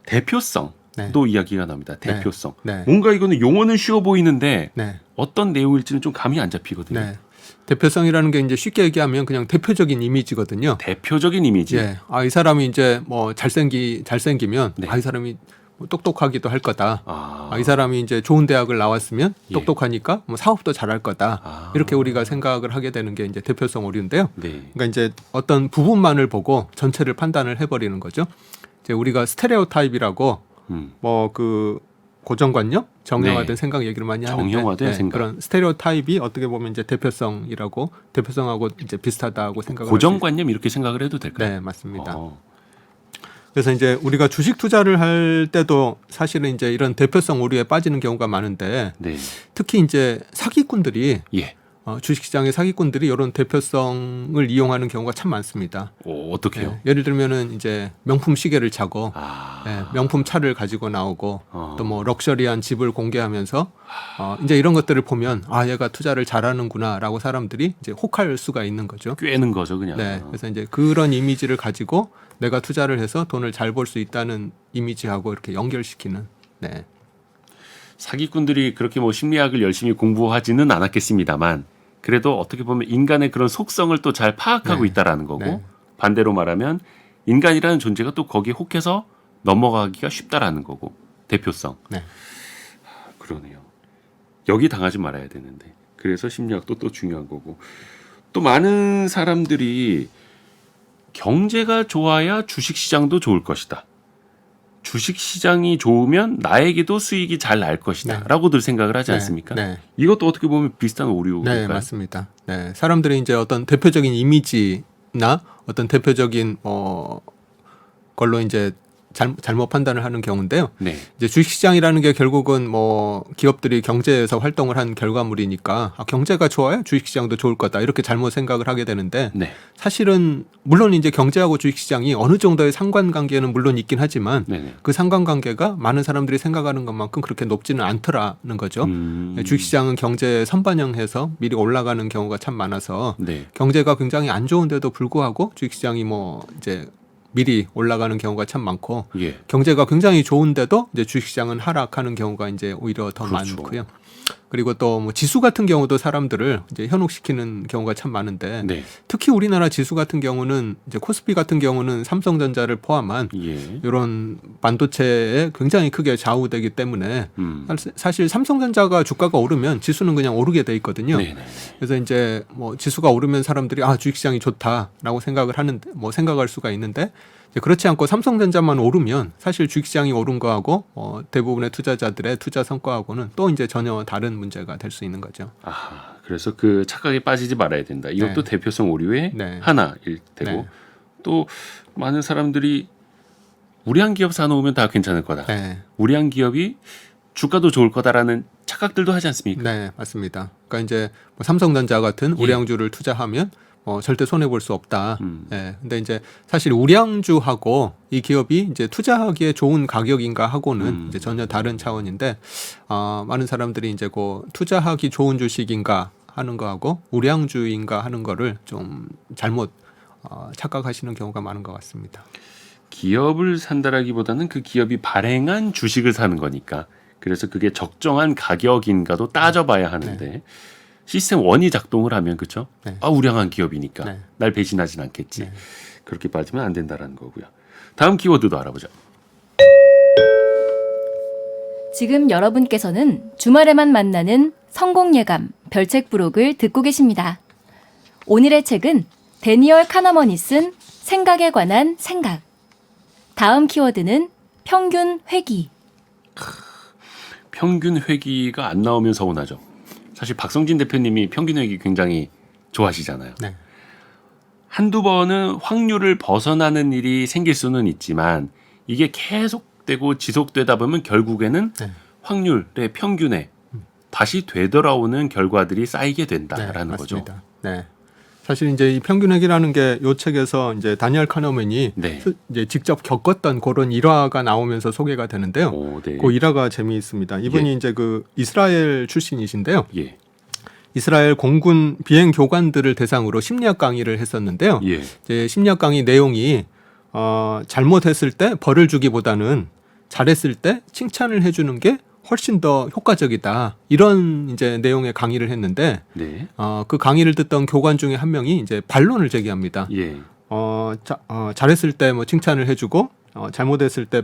대표성. 네. 또 이야기가 나옵니다. 대표성. 네. 뭔가 이거는 용어는 쉬워 보이는데 네, 어떤 내용일지는 좀 감이 안 잡히거든요. 네. 대표성이라는 게 이제 쉽게 얘기하면 그냥 대표적인 이미지거든요. 대표적인 이미지. 예. 이 사람이 이제 뭐 잘생기면 네. 이 사람이 뭐 똑똑하기도 할 거다. 아, 이 사람이 이제 좋은 대학을 나왔으면 예. 똑똑하니까 뭐 사업도 잘할 거다. 이렇게 우리가 생각을 하게 되는 게 이제 대표성 오류인데요. 네. 그러니까 이제 어떤 부분만을 보고 전체를 판단을 해버리는 거죠. 이제 우리가 스테레오 타입이라고 뭐 그 고정관념, 정형화된 네. 생각 얘기를 많이 하는데 정형화된 생각. 그런 스테레오 타입이 어떻게 보면 이제 대표성이라고 대표성하고 이제 비슷하다고 생각을 고정관념 이렇게 생각을 해도 될까요? 네, 맞습니다. 어. 그래서 이제 우리가 주식 투자를 할 때도 사실은 이제 이런 대표성 오류에 빠지는 경우가 많은데 네. 특히 이제 사기꾼들이 예. 주식시장의 사기꾼들이 이런 대표성을 이용하는 경우가 참 많습니다. 어떻게 해요? 예를 들면은 이제 명품 시계를 차고 아, 명품 차를 가지고 나오고 어. 또 뭐 럭셔리한 집을 공개하면서 이제 이런 것들을 보면 아 얘가 투자를 잘하는구나라고 사람들이 이제 혹할 수가 있는 거죠. 꿰는 거죠, 그냥. 네, 그래서 이제 그런 이미지를 가지고 내가 투자를 해서 돈을 잘 벌 수 있다는 이미지하고 이렇게 연결시키는. 네, 사기꾼들이 그렇게 뭐 심리학을 열심히 공부하지는 않았겠습니다만 그래도 어떻게 보면 인간의 그런 속성을 또 잘 파악하고 네. 있다라는 거고 네. 반대로 말하면 인간이라는 존재가 또 거기에 혹해서 넘어가기가 쉽다라는 거고 대표성. 네. 그러네요. 여기 당하지 말아야 되는데 그래서 심리학도 또 중요한 거고 또 많은 사람들이 경제가 좋아야 주식시장도 좋을 것이다. 주식시장이 좋으면 나에게도 수익이 잘 날 것이다. 네. 라고들 생각을 하지 않습니까? 네. 이것도 어떻게 보면 비슷한 오류일까요? 네, 맞습니다. 네, 사람들이 이제 어떤 대표적인 이미지나 어떤 대표적인 걸로 이제 잘못 판단을 하는 경우인데요. 네. 이제 주식시장이라는 게 결국은 뭐 기업들이 경제에서 활동을 한 결과물이니까 경제가 좋아야 주식시장도 좋을 거다 이렇게 잘못 생각을 하게 되는데 네. 사실은 물론 이제 경제하고 주식시장이 어느 정도의 상관관계는 물론 있긴 하지만 네네. 그 상관관계가 많은 사람들이 생각하는 것만큼 그렇게 높지는 않더라는 거죠. 주식시장은 경제에 선반영해서 미리 올라가는 경우가 참 많아서 네. 경제가 굉장히 안 좋은데도 불구하고 주식시장이 뭐 이제 미리 올라가는 경우가 참 많고 예. 경제가 굉장히 좋은데도 이제 주식시장은 하락하는 경우가 이제 오히려 더 그렇죠. 많고요. 그리고 또 뭐 지수 같은 경우도 사람들을 이제 현혹시키는 경우가 참 많은데 네. 특히 우리나라 지수 같은 경우는 이제 코스피 같은 경우는 삼성전자를 포함한 예. 이런 반도체에 굉장히 크게 좌우되기 때문에 음. 사실 삼성전자가 주가가 오르면 지수는 그냥 오르게 돼 있거든요. 네네. 그래서 이제 뭐 지수가 오르면 사람들이 주식시장이 좋다라고 생각을 하는데 뭐 생각할 수가 있는데 이제 그렇지 않고 삼성전자만 오르면 사실 주식시장이 오른 거하고 대부분의 투자자들의 투자 성과하고는 또 이제 전혀 다른 문제가 될 수 있는 거죠. 아, 그래서 그 착각에 빠지지 말아야 된다. 이것도 네. 대표성 오류의 네. 하나일 테고 네. 또 많은 사람들이 우량한 기업 사놓으면 다 괜찮을 거다. 네. 우량한 기업이 주가도 좋을 거다라는 착각들도 하지 않습니까? 네, 맞습니다. 그러니까 이제 뭐 삼성전자 같은 예. 우량주를 투자하면 절대 손해 볼 수 없다. 음. 예. 근데 이제 사실 우량주하고 이 기업이 이제 투자하기에 좋은 가격인가 하고는 이제 전혀 다른 차원인데 많은 사람들이 이제 그 투자하기 좋은 주식인가 하는 거하고 우량주인가 하는 거를 좀 잘못 착각하시는 경우가 많은 것 같습니다. 기업을 산다라기보다는 그 기업이 발행한 주식을 사는 거니까 그래서 그게 적정한 가격인가도 따져봐야 하는데 시스템 1이 작동을 하면 그렇죠? 네. 우량한 기업이니까 네. 날 배신하진 않겠지. 네. 그렇게 빠지면 안 된다라는 거고요. 다음 키워드도 알아보죠. 지금 여러분께서는 주말에만 만나는 성공 예감 별책 부록을 듣고 계십니다. 오늘의 책은 데니얼 카너먼이 쓴 생각에 관한 생각. 다음 키워드는 평균 회귀. 평균 회귀가 안 나오면 서운하죠. 사실 박성진 대표님이 평균 회귀 굉장히 좋아하시잖아요. 네. 한두 번은 확률을 벗어나는 일이 생길 수는 있지만 이게 계속되고 지속되다 보면 결국에는 네. 확률의 평균에 다시 되돌아오는 결과들이 쌓이게 된다라는 거죠. 맞습니다. 네. 사실 이제 이 평균액이라는 게 이 책에서 이제 다니엘 카너맨이 네. 이제 직접 겪었던 그런 일화가 나오면서 소개가 되는데요. 오, 네. 그 일화가 재미있습니다. 이분이 예. 이제 그 이스라엘 출신이신데요. 예. 이스라엘 공군 비행 교관들을 대상으로 심리학 강의를 했었는데요. 예. 이제 심리학 강의 내용이 잘못했을 때 벌을 주기보다는 잘했을 때 칭찬을 해주는 게 훨씬 더 효과적이다. 이런 이제 내용의 강의를 했는데 네. 그 강의를 듣던 교관 중에 한 명이 이제 반론을 제기합니다. 예. 잘했을 때 뭐 칭찬을 해주고 잘못했을 때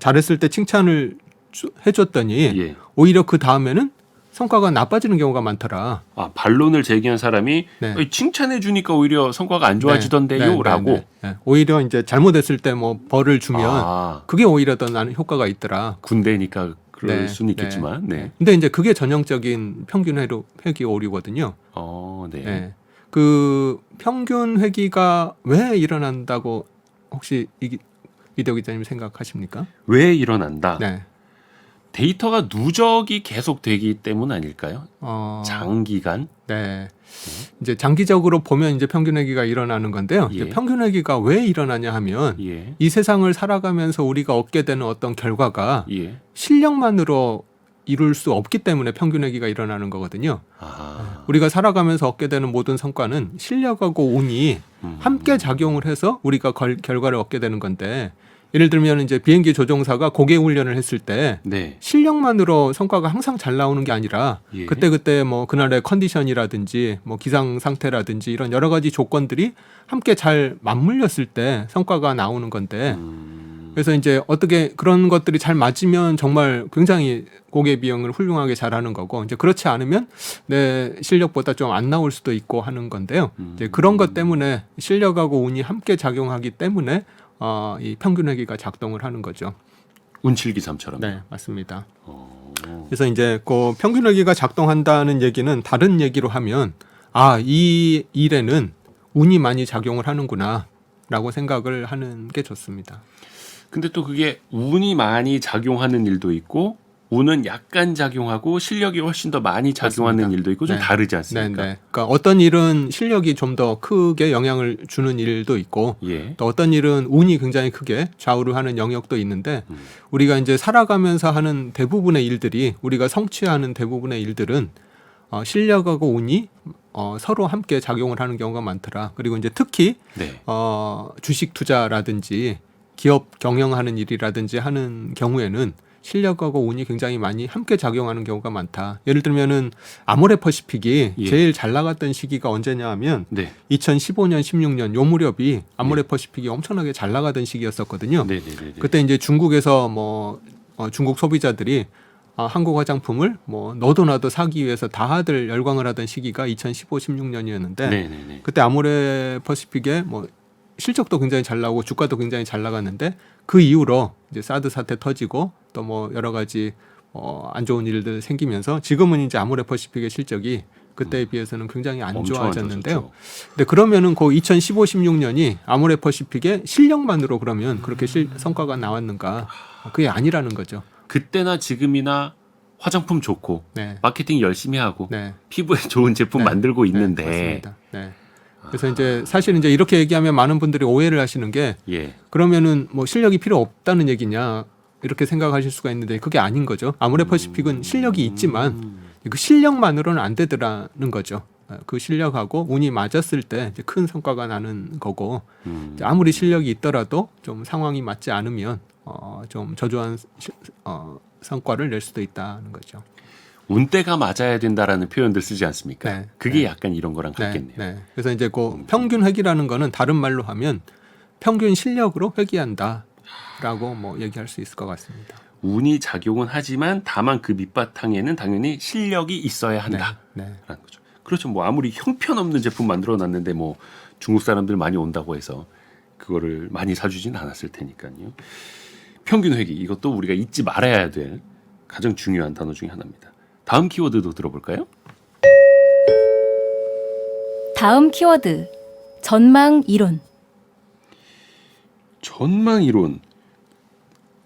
잘했을 때 칭찬을 해줬더니 예. 오히려 그 다음에는 성과가 나빠지는 경우가 많더라. 반론을 제기한 사람이 네. 칭찬해 주니까 오히려 성과가 안 좋아지던데요라고. 네. 오히려 이제 잘못했을 때 뭐 벌을 주면 그게 오히려 더 나는 효과가 있더라. 군대니까 그럴 네. 수는 있겠지만. 네. 근데 이제 그게 전형적인 평균 회귀 오류거든요. 네. 네. 그 평균 회귀가 왜 일어난다고 혹시 이대호 기자님 생각하십니까? 왜 일어난다? 네. 데이터가 누적이 계속 되기 때문 아닐까요? 장기간? 네. 이제 장기적으로 보면 이제 평균회귀가 일어나는 건데요. 예. 이제 평균회귀가 왜 일어나냐 하면 예. 이 세상을 살아가면서 우리가 얻게 되는 어떤 결과가 예. 실력만으로 이룰 수 없기 때문에 평균회귀가 일어나는 거거든요. 아. 우리가 살아가면서 얻게 되는 모든 성과는 실력하고 운이 함께 작용을 해서 우리가 결과를 얻게 되는 건데, 예를 들면 이제 비행기 조종사가 고개 훈련을 했을 때 네. 실력만으로 성과가 항상 잘 나오는 게 아니라 예. 그때 뭐 그날의 컨디션이라든지 뭐 기상 상태라든지 이런 여러 가지 조건들이 함께 잘 맞물렸을 때 성과가 나오는 건데, 그래서 이제 어떻게 그런 것들이 잘 맞으면 정말 굉장히 고개 비행을 훌륭하게 잘하는 거고, 이제 그렇지 않으면 내 실력보다 좀 안 나올 수도 있고 하는 건데요. 이제 그런 것 때문에 실력하고 운이 함께 작용하기 때문에 이 평균회귀가 작동을 하는 거죠. 운칠기삼처럼. 네, 맞습니다. 그래서 이제 그 평균회귀가 작동한다는 얘기는 다른 얘기로 하면 이 일에는 운이 많이 작용을 하는구나라고 생각을 하는 게 좋습니다. 근데 또 그게 운이 많이 작용하는 일도 있고 운은 약간 작용하고 실력이 훨씬 더 많이 작용하는 맞습니다. 일도 있고 좀 네. 다르지 않습니까? 네. 그러니까 어떤 일은 실력이 좀 더 크게 영향을 주는 일도 있고, 예. 또 어떤 일은 운이 굉장히 크게 좌우를 하는 영역도 있는데, 우리가 이제 살아가면서 하는 대부분의 일들이, 우리가 성취하는 대부분의 일들은 실력하고 운이 서로 함께 작용을 하는 경우가 많더라. 그리고 이제 특히 네. 주식 투자라든지 기업 경영하는 일이라든지 하는 경우에는 실력하고 운이 굉장히 많이 함께 작용하는 경우가 많다. 예를 들면은 아모레퍼시픽이 예. 제일 잘 나갔던 시기가 언제냐 하면 네. 2015년, 16년 요 무렵이 아모레퍼시픽이 엄청나게 잘 나가던 시기였었거든요. 네, 네, 네. 그때 이제 중국에서 중국 소비자들이 한국 화장품을 너도 나도 사기 위해서 다들 열광을 하던 시기가 2015, 16년이었는데 네, 네, 네. 그때 아모레퍼시픽의 실적도 굉장히 잘 나오고 주가도 굉장히 잘 나갔는데, 그 이후로 이제 사드 사태 터지고 또 여러 가지 안 좋은 일들 생기면서 지금은 이제 아모레퍼시픽의 실적이 그때에 비해서는 굉장히 안 엄청 좋아졌는데요. 안 좋아졌죠. 근데 그러면은 그 2015, 16년이 아모레퍼시픽의 실력만으로 그러면 그렇게 성과가 나왔는가? 그게 아니라는 거죠. 그때나 지금이나 화장품 좋고 네. 마케팅 열심히 하고 네. 피부에 좋은 제품 네. 만들고 있는데 맞습니다. 네. 그래서 이제 사실 이제 이렇게 얘기하면 많은 분들이 오해를 하시는 게, 예. 그러면은 실력이 필요 없다는 얘기냐 이렇게 생각하실 수가 있는데, 그게 아닌 거죠. 아모레퍼시픽은 실력이 있지만 그 실력만으로는 안 되더라는 거죠. 그 실력하고 운이 맞았을 때 이제 큰 성과가 나는 거고, 이제 아무리 실력이 있더라도 좀 상황이 맞지 않으면 좀 저조한 성과를 낼 수도 있다는 거죠. 운때가 맞아야 된다라는 표현들 쓰지 않습니까? 네. 그게 네. 약간 이런 거랑 같겠네요. 네. 그래서 이제 그 평균 회귀라는 거는 다른 말로 하면 평균 실력으로 회귀한다라고 얘기할 수 있을 것 같습니다. 운이 작용은 하지만 다만 그 밑바탕에는 당연히 실력이 있어야 한다라는 네. 거죠. 그렇죠. 아무리 형편없는 제품 만들어 놨는데 중국 사람들 많이 온다고 해서 그거를 많이 사주진 않았을 테니까요. 평균 회귀, 이것도 우리가 잊지 말아야 될 가장 중요한 단어 중에 하나입니다. 다음 키워드도 들어볼까요? 다음 키워드. 전망 이론. 전망 이론.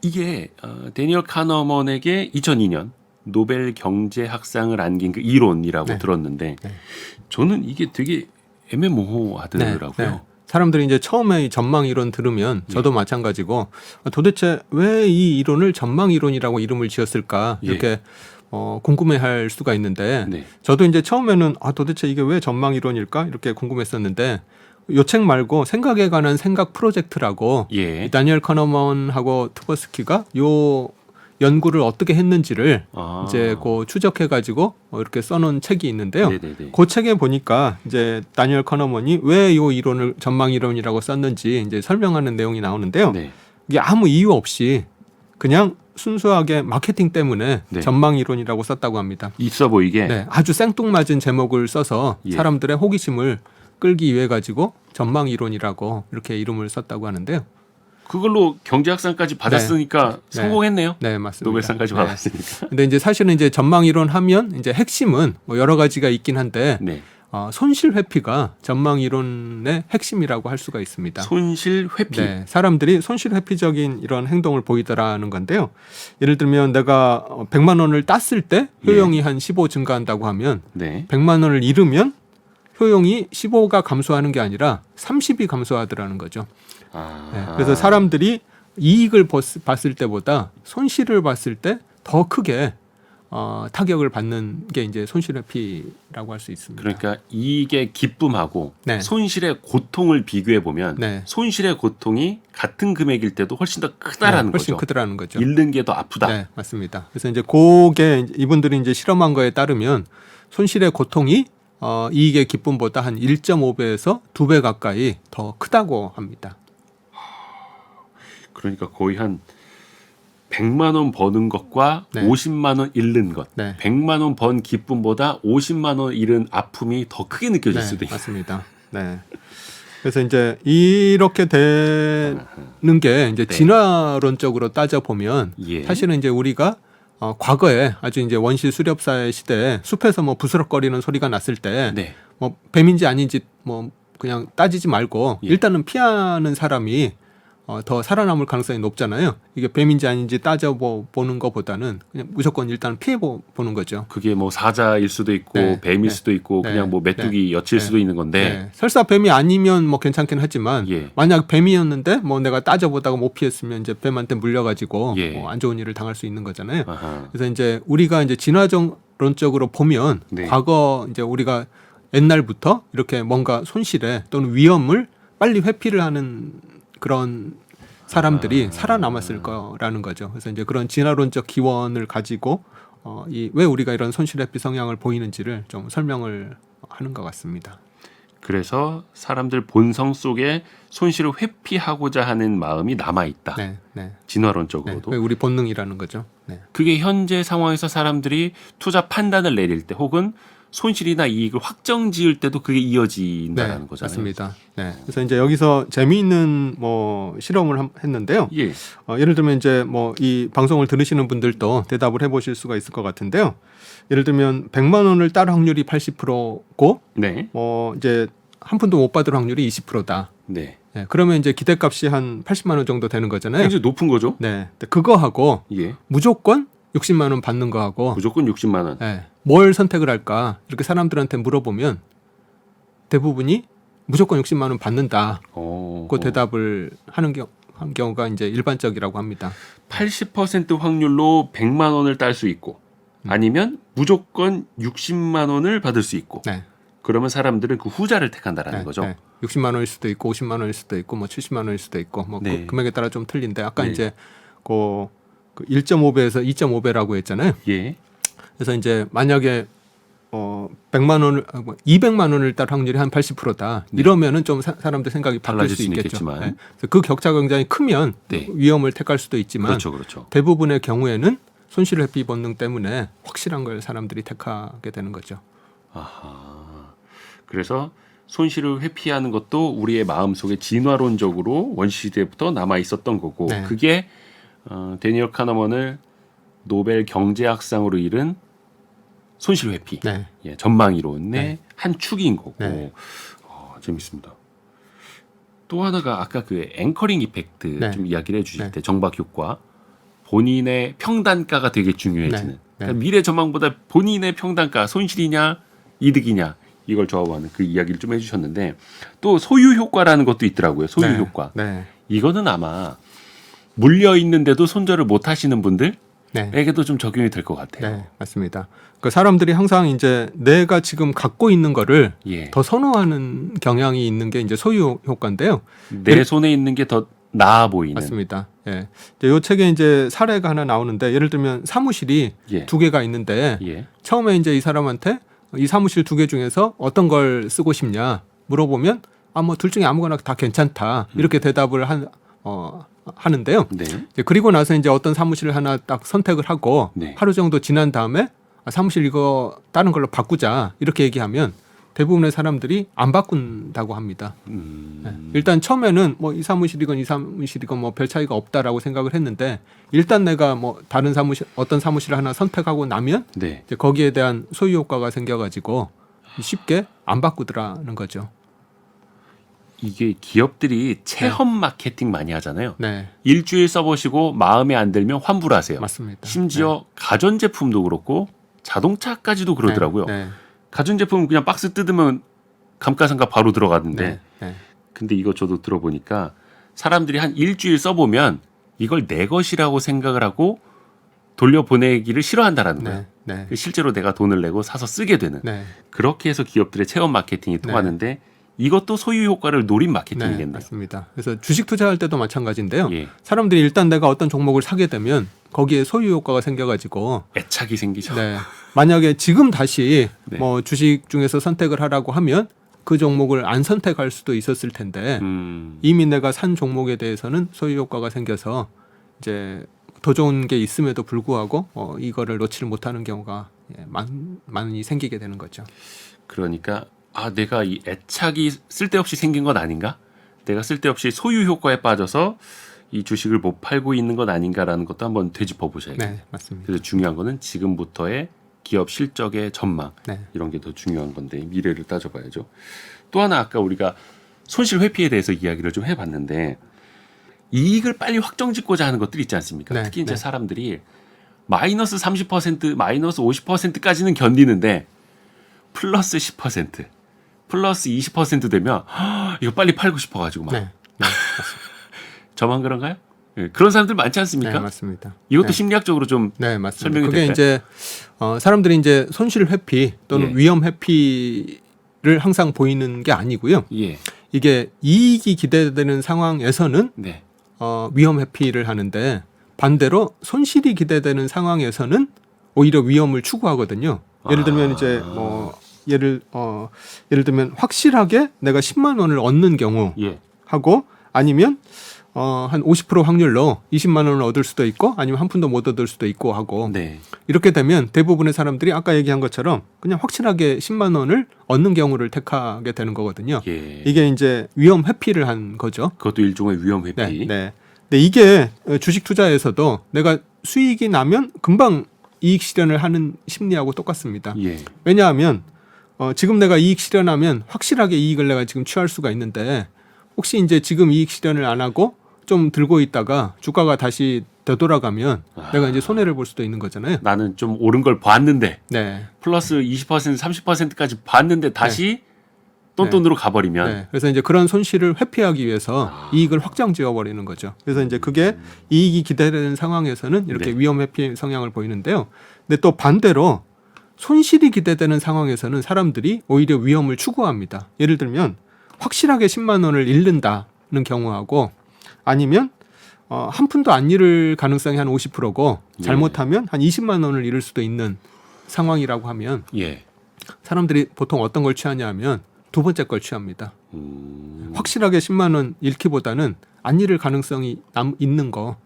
이게 데니얼 카너먼에게 2002년 노벨 경제학상을 안긴 그 이론이라고 네. 들었는데 네. 저는 이게 되게 애매모호하더라고요. 네. 사람들이 이제 처음에 이 전망 이론 들으면 저도 마찬가지고 도대체 왜 이 이론을 전망 이론이라고 이름을 지었을까 이렇게 궁금해할 수가 있는데, 네. 저도 이제 처음에는 도대체 이게 왜 전망 이론일까 이렇게 궁금했었는데, 요 책 말고 생각에 관한 생각 프로젝트라고 예. 이 다니엘 카너먼하고 투버스키가 요 연구를 어떻게 했는지를 이제 그 추적해 가지고 이렇게 써놓은 책이 있는데요. 네네네. 그 책에 보니까 이제 다니엘 카너먼이 왜 요 이론을 전망 이론이라고 썼는지 이제 설명하는 내용이 나오는데요. 네. 이게 아무 이유 없이 그냥 순수하게 마케팅 때문에 네. 전망 이론이라고 썼다고 합니다. 있어 보이게. 네, 아주 생뚱맞은 제목을 써서 예. 사람들의 호기심을 끌기 위해 가지고 전망 이론이라고 이렇게 이름을 썼다고 하는데요. 그걸로 경제학상까지 받았으니까 네. 성공했네요. 네, 맞습니다. 노벨상까지 받았으니까. 근데 이제 사실은 이제 전망 이론 하면 이제 핵심은 여러 가지가 있긴 한데 네. 손실 회피가 전망 이론의 핵심이라고 할 수가 있습니다. 손실 회피. 네, 사람들이 손실 회피적인 이런 행동을 보이더라는 건데요. 예를 들면 내가 100만 원을 땄을 때 효용이 한 15 증가한다고 하면 네. 100만 원을 잃으면 효용이 15가 감소하는 게 아니라 30이 감소하더라는 거죠. 네, 그래서 사람들이 이익을 봤을 때보다 손실을 봤을 때 더 크게 타격을 받는 게 이제 손실 회피라고 할 수 있습니다. 그러니까 이익의 기쁨하고 네. 손실의 고통을 비교해 보면 네. 손실의 고통이 같은 금액일 때도 훨씬 더 크다라는 훨씬 거죠. 크더라는 거죠. 잃는 게 더 아프다. 네, 맞습니다. 그래서 이제 그게 이분들이 이제 실험한 거에 따르면 손실의 고통이 이익의 기쁨보다 한 1.5배에서 2배 가까이 더 크다고 합니다. 그러니까 거의 한 100만 원 버는 것과 네. 50만 원 잃는 것. 네. 100만 원 번 기쁨보다 50만 원 잃은 아픔이 더 크게 느껴질 수도 있어요. 맞습니다. 네. 그래서 이제 이렇게 되는 게 이제 네. 진화론적으로 따져 보면 예. 사실은 이제 우리가 과거에 아주 이제 원시 수렵사의 시대에 숲에서 뭐 부스럭거리는 소리가 났을 때 네. 뭐 뱀인지 아닌지 뭐 그냥 따지지 말고 예. 일단은 피하는 사람이 더 살아남을 가능성이 높잖아요. 이게 뱀인지 아닌지 따져보는 것보다는 그냥 무조건 일단 피해보는 거죠. 그게 뭐 사자일 수도 있고 네. 뱀일 네. 수도 있고 네. 그냥 뭐 메뚜기 엿일 네. 수도 있는 건데 네. 설사 뱀이 아니면 뭐 괜찮긴 하지만 예. 만약 뱀이었는데 뭐 내가 따져보다가 못 피했으면 이제 뱀한테 물려가지고 예. 안 좋은 일을 당할 수 있는 거잖아요. 아하. 그래서 이제 우리가 이제 진화론적으로 보면 네. 과거 이제 우리가 옛날부터 이렇게 뭔가 손실에 또는 위험을 빨리 회피를 하는 그런 사람들이 살아남았을 거라는 거죠. 그래서 이제 그런 진화론적 기원을 가지고 왜 우리가 이런 손실 회피 성향을 보이는지를 좀 설명을 하는 것 같습니다. 그래서 사람들 본성 속에 손실을 회피하고자 하는 마음이 남아 있다. 네, 네. 네. 진화론적으로도. 우리 본능이라는 거죠. 네. 그게 현재 상황에서 사람들이 투자 판단을 내릴 때 혹은 손실이나 이익을 확정 지을 때도 그게 이어진다는 거잖아요. 맞습니다. 네. 그래서 이제 여기서 재미있는 뭐 실험을 했는데요. 예. 예를 들면 이제 뭐 이 방송을 들으시는 분들도 대답을 해보실 수가 있을 것 같은데요. 예를 들면 100만 원을 딸 확률이 80%고, 네. 이제 한 푼도 못 받을 확률이 20%다. 네. 네. 그러면 이제 기대값이 한 80만 원 정도 되는 거잖아요. 굉장히 높은 거죠? 네. 근데 그거하고 예. 무조건 60만 원 받는 거하고 무조건 60만 원. 네. 뭘 선택을 할까? 이렇게 사람들한테 물어보면 대부분이 무조건 60만 원 받는다. 그 대답을 하는 경우가 이제 일반적이라고 합니다. 80% 확률로 100만 원을 딸 수 있고 아니면 무조건 60만 원을 받을 수 있고 네. 그러면 사람들은 그 후자를 택한다라는 거죠. 네. 60만 원일 수도 있고 50만 원일 수도 있고 뭐 70만 원일 수도 있고 뭐 네. 그 금액에 따라 좀 틀린데 아까 네. 이제 그 1.5배에서 2.5배라고 했잖아요. 예. 그래서 이제 만약에 100만 원을 200만 원을 딸 확률이 한 80%다. 네. 이러면은 좀 사람들 생각이 바뀔 달라질 수 수는 있겠죠. 있겠지만. 네. 그래서 그 격차가 굉장히 크면 네. 위험을 택할 수도 있지만 그렇죠. 그렇죠. 대부분의 경우에는 손실 회피 본능 때문에 확실한 걸 사람들이 택하게 되는 거죠. 아하. 그래서 손실을 회피하는 것도 우리의 마음속에 진화론적으로 원시시대부터 남아 있었던 거고 네. 그게 데니얼 카너먼을 노벨 경제학상으로 이른 손실 회피, 네. 예, 전망 이론의 네. 한 축인 거고 네. 재밌습니다. 또 하나가 아까 그 앵커링 이펙트 네. 좀 이야기를 해주실 네. 때 정박 효과, 본인의 평단가가 되게 중요해지는. 네. 네. 그러니까 미래 전망보다 본인의 평단가, 손실이냐 이득이냐 이걸 좌우하는 그 이야기를 좀 해주셨는데 또 소유 효과라는 것도 있더라고요. 소유 네. 효과. 네. 이거는 아마 물려 있는데도 손절을 못 하시는 분들에게도 네. 좀 적용이 될 것 같아요. 네, 맞습니다. 그 사람들이 항상 이제 내가 지금 갖고 있는 거를 예. 더 선호하는 경향이 있는 게 이제 소유 효과인데요. 내 손에 있는 게 더 나아 보이는. 맞습니다. 예. 이 책에 이제 사례가 하나 나오는데 예를 들면 사무실이 예. 2개가 있는데 예. 처음에 이제 이 사람한테 이 사무실 2개 중에서 어떤 걸 쓰고 싶냐 물어보면 뭐 둘 중에 아무거나 다 괜찮다 이렇게 대답을 하는데요. 네. 이제 그리고 나서 이제 어떤 사무실을 하나 딱 선택을 하고 네. 하루 정도 지난 다음에 사무실 이거 다른 걸로 바꾸자 이렇게 얘기하면 대부분의 사람들이 안 바꾼다고 합니다. 네. 일단 처음에는 뭐 이 사무실이건 이 사무실이건 뭐 별 차이가 없다라고 생각을 했는데 일단 내가 뭐 다른 사무실 어떤 사무실을 하나 선택하고 나면 네. 이제 거기에 대한 소유 효과가 생겨가지고 쉽게 안 바꾸더라는 거죠. 이게 기업들이 체험 마케팅 많이 하잖아요. 네, 일주일 써보시고 마음에 안 들면 환불 하세요. 맞습니다. 심지어 가전제품도 그렇고 자동차까지도 그러더라고요. 네, 가전제품은 그냥 박스 뜯으면 감가상가 바로 들어가는데 네, 네, 근데 이거 저도 들어보니까 사람들이 한 일주일 써보면 이걸 내 것이라고 생각을 하고 돌려보내기를 싫어한다라는 거예요. 네, 실제로 내가 돈을 내고 사서 쓰게 되는. 네, 그렇게 해서 기업들의 체험 마케팅이 통하는데 이것도 소유 효과를 노린 네, 마케팅이겠네요. 맞습니다. 그래서 주식 투자할 때도 마찬가지인데요. 예. 사람들이 일단 내가 어떤 종목을 사게 되면 거기에 소유 효과가 생겨가지고 애착이 생기죠. 네. 만약에 지금 다시 네. 뭐 주식 중에서 선택을 하라고 하면 그 종목을 안 선택할 수도 있었을 텐데 이미 내가 산 종목에 대해서는 소유 효과가 생겨서 이제 더 좋은 게 있음에도 불구하고 이거를 놓지를 못하는 경우가 많이 생기게 되는 거죠. 그러니까 내가 이 애착이 쓸데없이 생긴 건 아닌가? 내가 쓸데없이 소유 효과에 빠져서 이 주식을 못 팔고 있는 건 아닌가라는 것도 한번 되짚어 보셔야겠네요. 네, 맞습니다. 그래서 중요한 거는 지금부터의 기업 실적의 전망 네. 이런 게 더 중요한 건데 미래를 따져봐야죠. 또 하나 아까 우리가 손실 회피에 대해서 이야기를 좀 해봤는데 이익을 빨리 확정짓고자 하는 것들이 있지 않습니까? 네, 특히 이제 네. 사람들이 마이너스 30%, 마이너스 50%까지는 견디는데 플러스 10%, 플러스 20% 되면 이거 빨리 팔고 싶어가지고 막 네, 네, 맞습니다. 저만 그런가요? 예, 그런 사람들 많지 않습니까? 네, 맞습니다. 이것도 네. 심리학적으로 좀 네, 맞습니다. 설명이 그게 될까요? 이제 사람들이 이제 손실 회피 또는 예. 위험 회피를 항상 보이는 게 아니고요. 예, 이게 이익이 기대되는 상황에서는 네, 위험 회피를 하는데 반대로 손실이 기대되는 상황에서는 오히려 위험을 추구하거든요. 예를 들면 이제 예를 들면 확실하게 내가 10만 원을 얻는 경우 예, 하고 아니면 한 50% 확률로 20만 원을 얻을 수도 있고 아니면 한 푼도 못 얻을 수도 있고 하고 네, 이렇게 되면 대부분의 사람들이 아까 얘기한 것처럼 그냥 확실하게 10만 원을 얻는 경우를 택하게 되는 거거든요. 예. 이게 이제 위험 회피를 한 거죠. 그것도 일종의 위험 회피. 네, 네. 근데 이게 주식 투자에서도 내가 수익이 나면 금방 이익 실현을 하는 심리하고 똑같습니다. 예, 왜냐하면 지금 내가 이익 실현하면 확실하게 이익을 내가 지금 취할 수가 있는데 혹시 이제 지금 이익 실현을 안 하고 좀 들고 있다가 주가가 다시 되돌아가면 내가 이제 손해를 볼 수도 있는 거잖아요. 나는 좀 옳은 걸 봤는데 네. 플러스 20%, 30%까지 봤는데 다시 똔똔으로 가버리면 네. 그래서 이제 그런 손실을 회피하기 위해서 이익을 확정 지어버리는 거죠. 그래서 이제 그게 이익이 기대되는 상황에서는 이렇게 네. 위험 회피 성향을 보이는데요. 근데 또 반대로 손실이 기대되는 상황에서는 사람들이 오히려 위험을 추구합니다. 예를 들면 확실하게 10만 원을 잃는다는 경우하고 아니면 한 푼도 안 잃을 가능성이 한 50%고 잘못하면 한 20만 원을 잃을 수도 있는 상황이라고 하면 예, 사람들이 보통 어떤 걸 취하냐 하면 두 번째 걸 취합니다. 확실하게 10만 원 잃기보다는 안 잃을 가능성이 있는 거.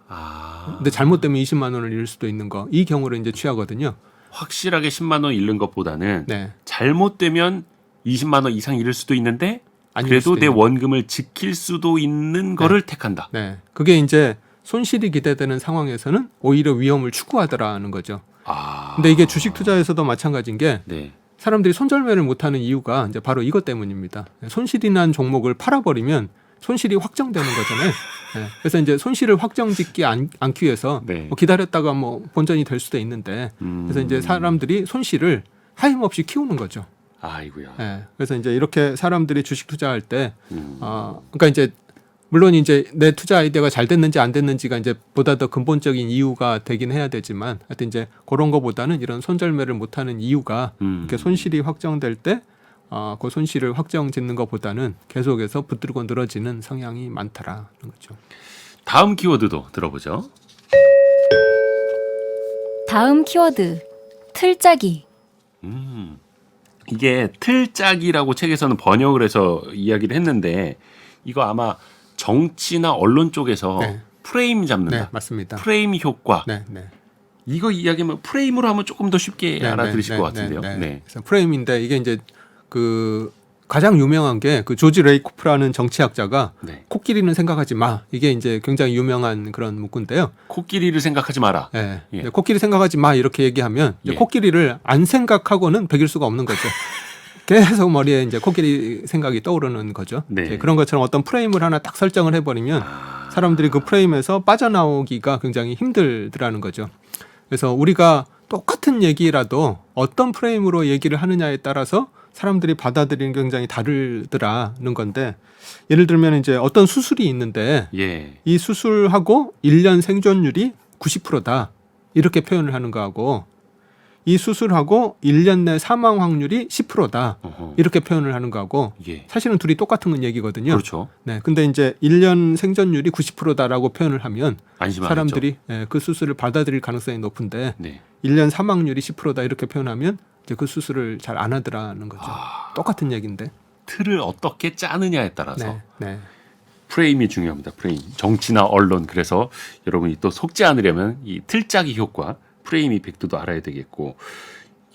근데 잘못되면 20만 원을 잃을 수도 있는 거. 이 경우를 이제 취하거든요. 확실하게 10만 원 잃는 것보다는 네. 잘못되면 20만 원 이상 잃을 수도 있는데 안 잃을 그래도 수도 내 있는 원금을 지킬 수도 있는 거를 택한다. 네. 그게 이제 손실이 기대되는 상황에서는 오히려 위험을 추구하더라는 거죠. 근데 이게 주식 투자에서도 마찬가지인 게 네, 사람들이 손절매를 못하는 이유가 이제 바로 이것 때문입니다. 손실이 난 종목을 팔아버리면 손실이 확정되는 거잖아요. 네. 그래서 이제 손실을 확정짓기 않기 위해서 네. 뭐 기다렸다가 뭐 본전이 될 수도 있는데 그래서 이제 사람들이 손실을 하염없이 키우는 거죠. 아이고야. 네. 그래서 이제 이렇게 사람들이 주식 투자할 때, 그러니까 이제 물론 이제 내 투자 아이디어가 잘 됐는지 안 됐는지가 이제 보다 더 근본적인 이유가 되긴 해야 되지만, 하여튼 이제 그런 거보다는 이런 손절매를 못하는 이유가 이렇게 손실이 확정될 때, 그 손실을 확정짓는 것보다는 계속해서 붙들고 늘어지는 성향이 많다라는 거죠. 다음 키워드도 들어보죠. 다음 키워드 틀짜기. 이게 틀짜기라고 책에서는 번역을 해서 이야기를 했는데 이거 아마 정치나 언론 쪽에서 네. 프레임 잡는다. 네, 맞습니다. 프레임 효과. 네, 네. 이거 이야기하면 프레임으로 하면 조금 더 쉽게 네, 알아들으실 네, 것 같은데요. 네, 네. 네. 그래서 프레임인데 이게 이제 그 가장 유명한 게 그 조지 레이코프라는 정치학자가 네. 코끼리는 생각하지 마. 이게 이제 굉장히 유명한 그런 문구인데요. 코끼리를 생각하지 마라. 예. 예. 코끼리 생각하지 마 이렇게 얘기하면 이제 예. 코끼리를 안 생각하고는 베길 수가 없는 거죠. 계속 머리에 이제 코끼리 생각이 떠오르는 거죠. 네. 이제 그런 것처럼 어떤 프레임을 하나 딱 설정을 해버리면 사람들이 그 프레임에서 빠져나오기가 굉장히 힘들더라는 거죠. 그래서 우리가 똑같은 얘기라도 어떤 프레임으로 얘기를 하느냐에 따라서 사람들이 받아들이는 게 굉장히 다르더라는 건데, 예를 들면 이제 어떤 수술이 있는데 예. 이 수술하고 1년 생존율이 90%다 이렇게 표현을 하는 거하고, 이 수술하고 1년 내 사망 확률이 10%다 어허. 이렇게 표현을 하는 거하고 예. 사실은 둘이 똑같은 얘기거든요. 그렇죠. 네, 근데 이제 1년 생존율이 90%다라고 표현을 하면 안심하겠죠. 사람들이 그 수술을 받아들일 가능성이 높은데, 네. 1년 사망률이 10%다 이렇게 표현하면 이제 그 수술을 잘 안 하더라는 거죠. 똑같은 얘기인데. 틀을 어떻게 짜느냐에 따라서 네, 네. 프레임이 중요합니다. 프레임. 정치나 언론. 그래서 여러분이 또 속지 않으려면 이 틀짜기 효과, 프레임 이펙트도 알아야 되겠고,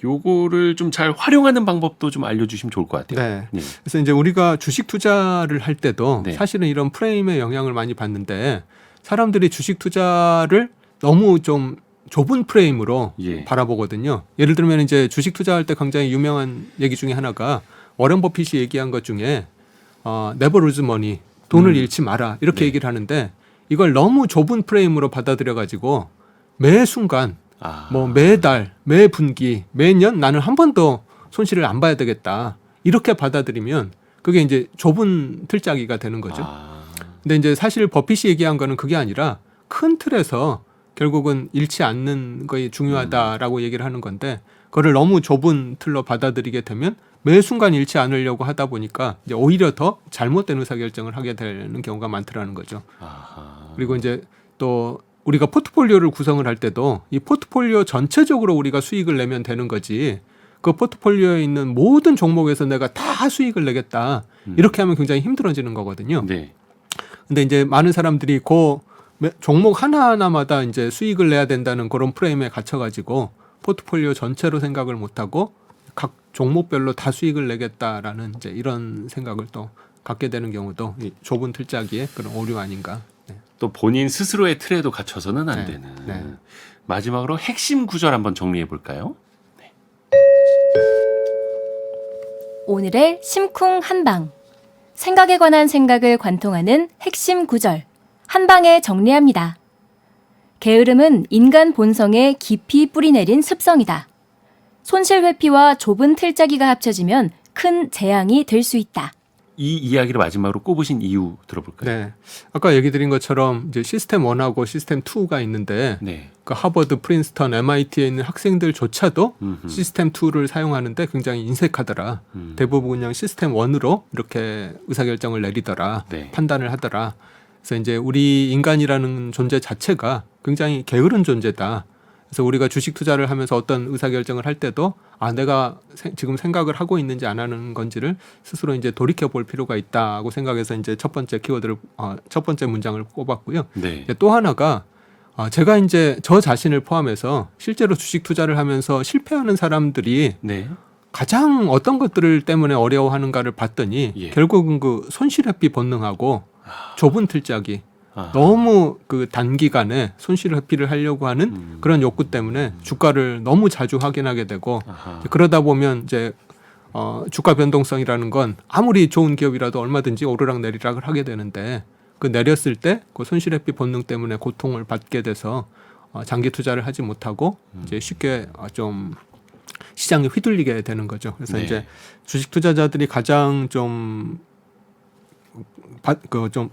요거를 좀 잘 활용하는 방법도 좀 알려주시면 좋을 것 같아요. 네. 네. 그래서 이제 우리가 주식 투자를 할 때도 네. 사실은 이런 프레임의 영향을 많이 받는데, 사람들이 주식 투자를 너무 좀 좁은 프레임으로 예. 바라보거든요. 예를 들면 이제 주식 투자할 때 굉장히 유명한 얘기 중에 하나가, 워런 버핏이 얘기한 것 중에 never lose money, 돈을 잃지 마라 이렇게 네. 얘기를 하는데, 이걸 너무 좁은 프레임으로 받아들여 가지고 매 순간 뭐 매달, 매 분기, 매년 나는 한 번도 손실을 안 봐야 되겠다 이렇게 받아들이면 그게 이제 좁은 틀짜기가 되는 거죠. 근데 이제 사실 버핏이 얘기한 거는 그게 아니라 큰 틀에서 결국은 잃지 않는 것이 중요하다라고 얘기를 하는 건데, 그거를 너무 좁은 틀로 받아들이게 되면 매 순간 잃지 않으려고 하다 보니까 이제 오히려 더 잘못된 의사결정을 하게 되는 경우가 많더라는 거죠. 그리고 이제 또 우리가 포트폴리오를 구성을 할 때도 이 포트폴리오 전체적으로 우리가 수익을 내면 되는 거지, 그 포트폴리오에 있는 모든 종목에서 내가 다 수익을 내겠다 이렇게 하면 굉장히 힘들어지는 거거든요. 네. 근데 이제 많은 사람들이 그 종목 하나하나마다 이제 수익을 내야 된다는 그런 프레임에 갇혀가지고 포트폴리오 전체로 생각을 못하고 각 종목별로 다 수익을 내겠다라는 이제 이런 생각을 또 갖게 되는 경우도 이 좁은 틀짜기의 그런 오류 아닌가. 네. 또 본인 스스로의 틀에도 갇혀서는 안 네. 되는. 네. 마지막으로 핵심 구절 한번 정리해 볼까요? 오늘의 심쿵 한방. 생각에 관한 생각을 관통하는 핵심 구절. 한방에 정리합니다. 게으름은 인간 본성에 깊이 뿌리내린 습성이다. 손실 회피와 좁은 틀짜기가 합쳐지면 큰 재앙이 될 수 있다. 이 이야기를 마지막으로 꼽으신 이유 들어볼까요? 네. 아까 얘기 드린 것처럼 이제 시스템 1하고 시스템 2가 있는데, 네. 그 하버드, 프린스턴, MIT에 있는 학생들조차도 음흠. 시스템 2를 사용하는데 굉장히 인색하더라. 대부분 그냥 시스템 1으로 이렇게 의사결정을 내리더라. 네. 판단을 하더라. 그래서 이제 우리 인간이라는 존재 자체가 굉장히 게으른 존재다. 그래서 우리가 주식 투자를 하면서 어떤 의사결정을 할 때도 내가 지금 생각을 하고 있는지 안 하는 건지를 스스로 이제 돌이켜 볼 필요가 있다고 생각해서 이제 첫 번째 키워드를 첫 번째 문장을 꼽았고요. 네. 또 하나가 제가 이제 저 자신을 포함해서 실제로 주식 투자를 하면서 실패하는 사람들이 네. 가장 어떤 것들을 때문에 어려워하는가를 봤더니 예. 결국은 그 손실회피 본능하고 좁은 틀짜기, 아. 너무 그 단기간에 손실 회피를 하려고 하는 그런 욕구 때문에 주가를 너무 자주 확인하게 되고, 아하. 그러다 보면 이제 주가 변동성이라는 건 아무리 좋은 기업이라도 얼마든지 오르락 내리락을 하게 되는데, 그 내렸을 때 그 손실 회피 본능 때문에 고통을 받게 돼서 장기 투자를 하지 못하고 이제 쉽게 좀 시장에 휘둘리게 되는 거죠. 그래서 네. 이제 주식 투자자들이 가장 좀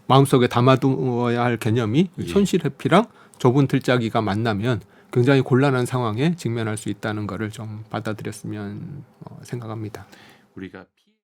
마음속에 담아두어야 할 개념이 예. 손실 회피랑 좁은 틀짜기가 만나면 굉장히 곤란한 상황에 직면할 수 있다는 것을 좀 받아들였으면 생각합니다. 우리가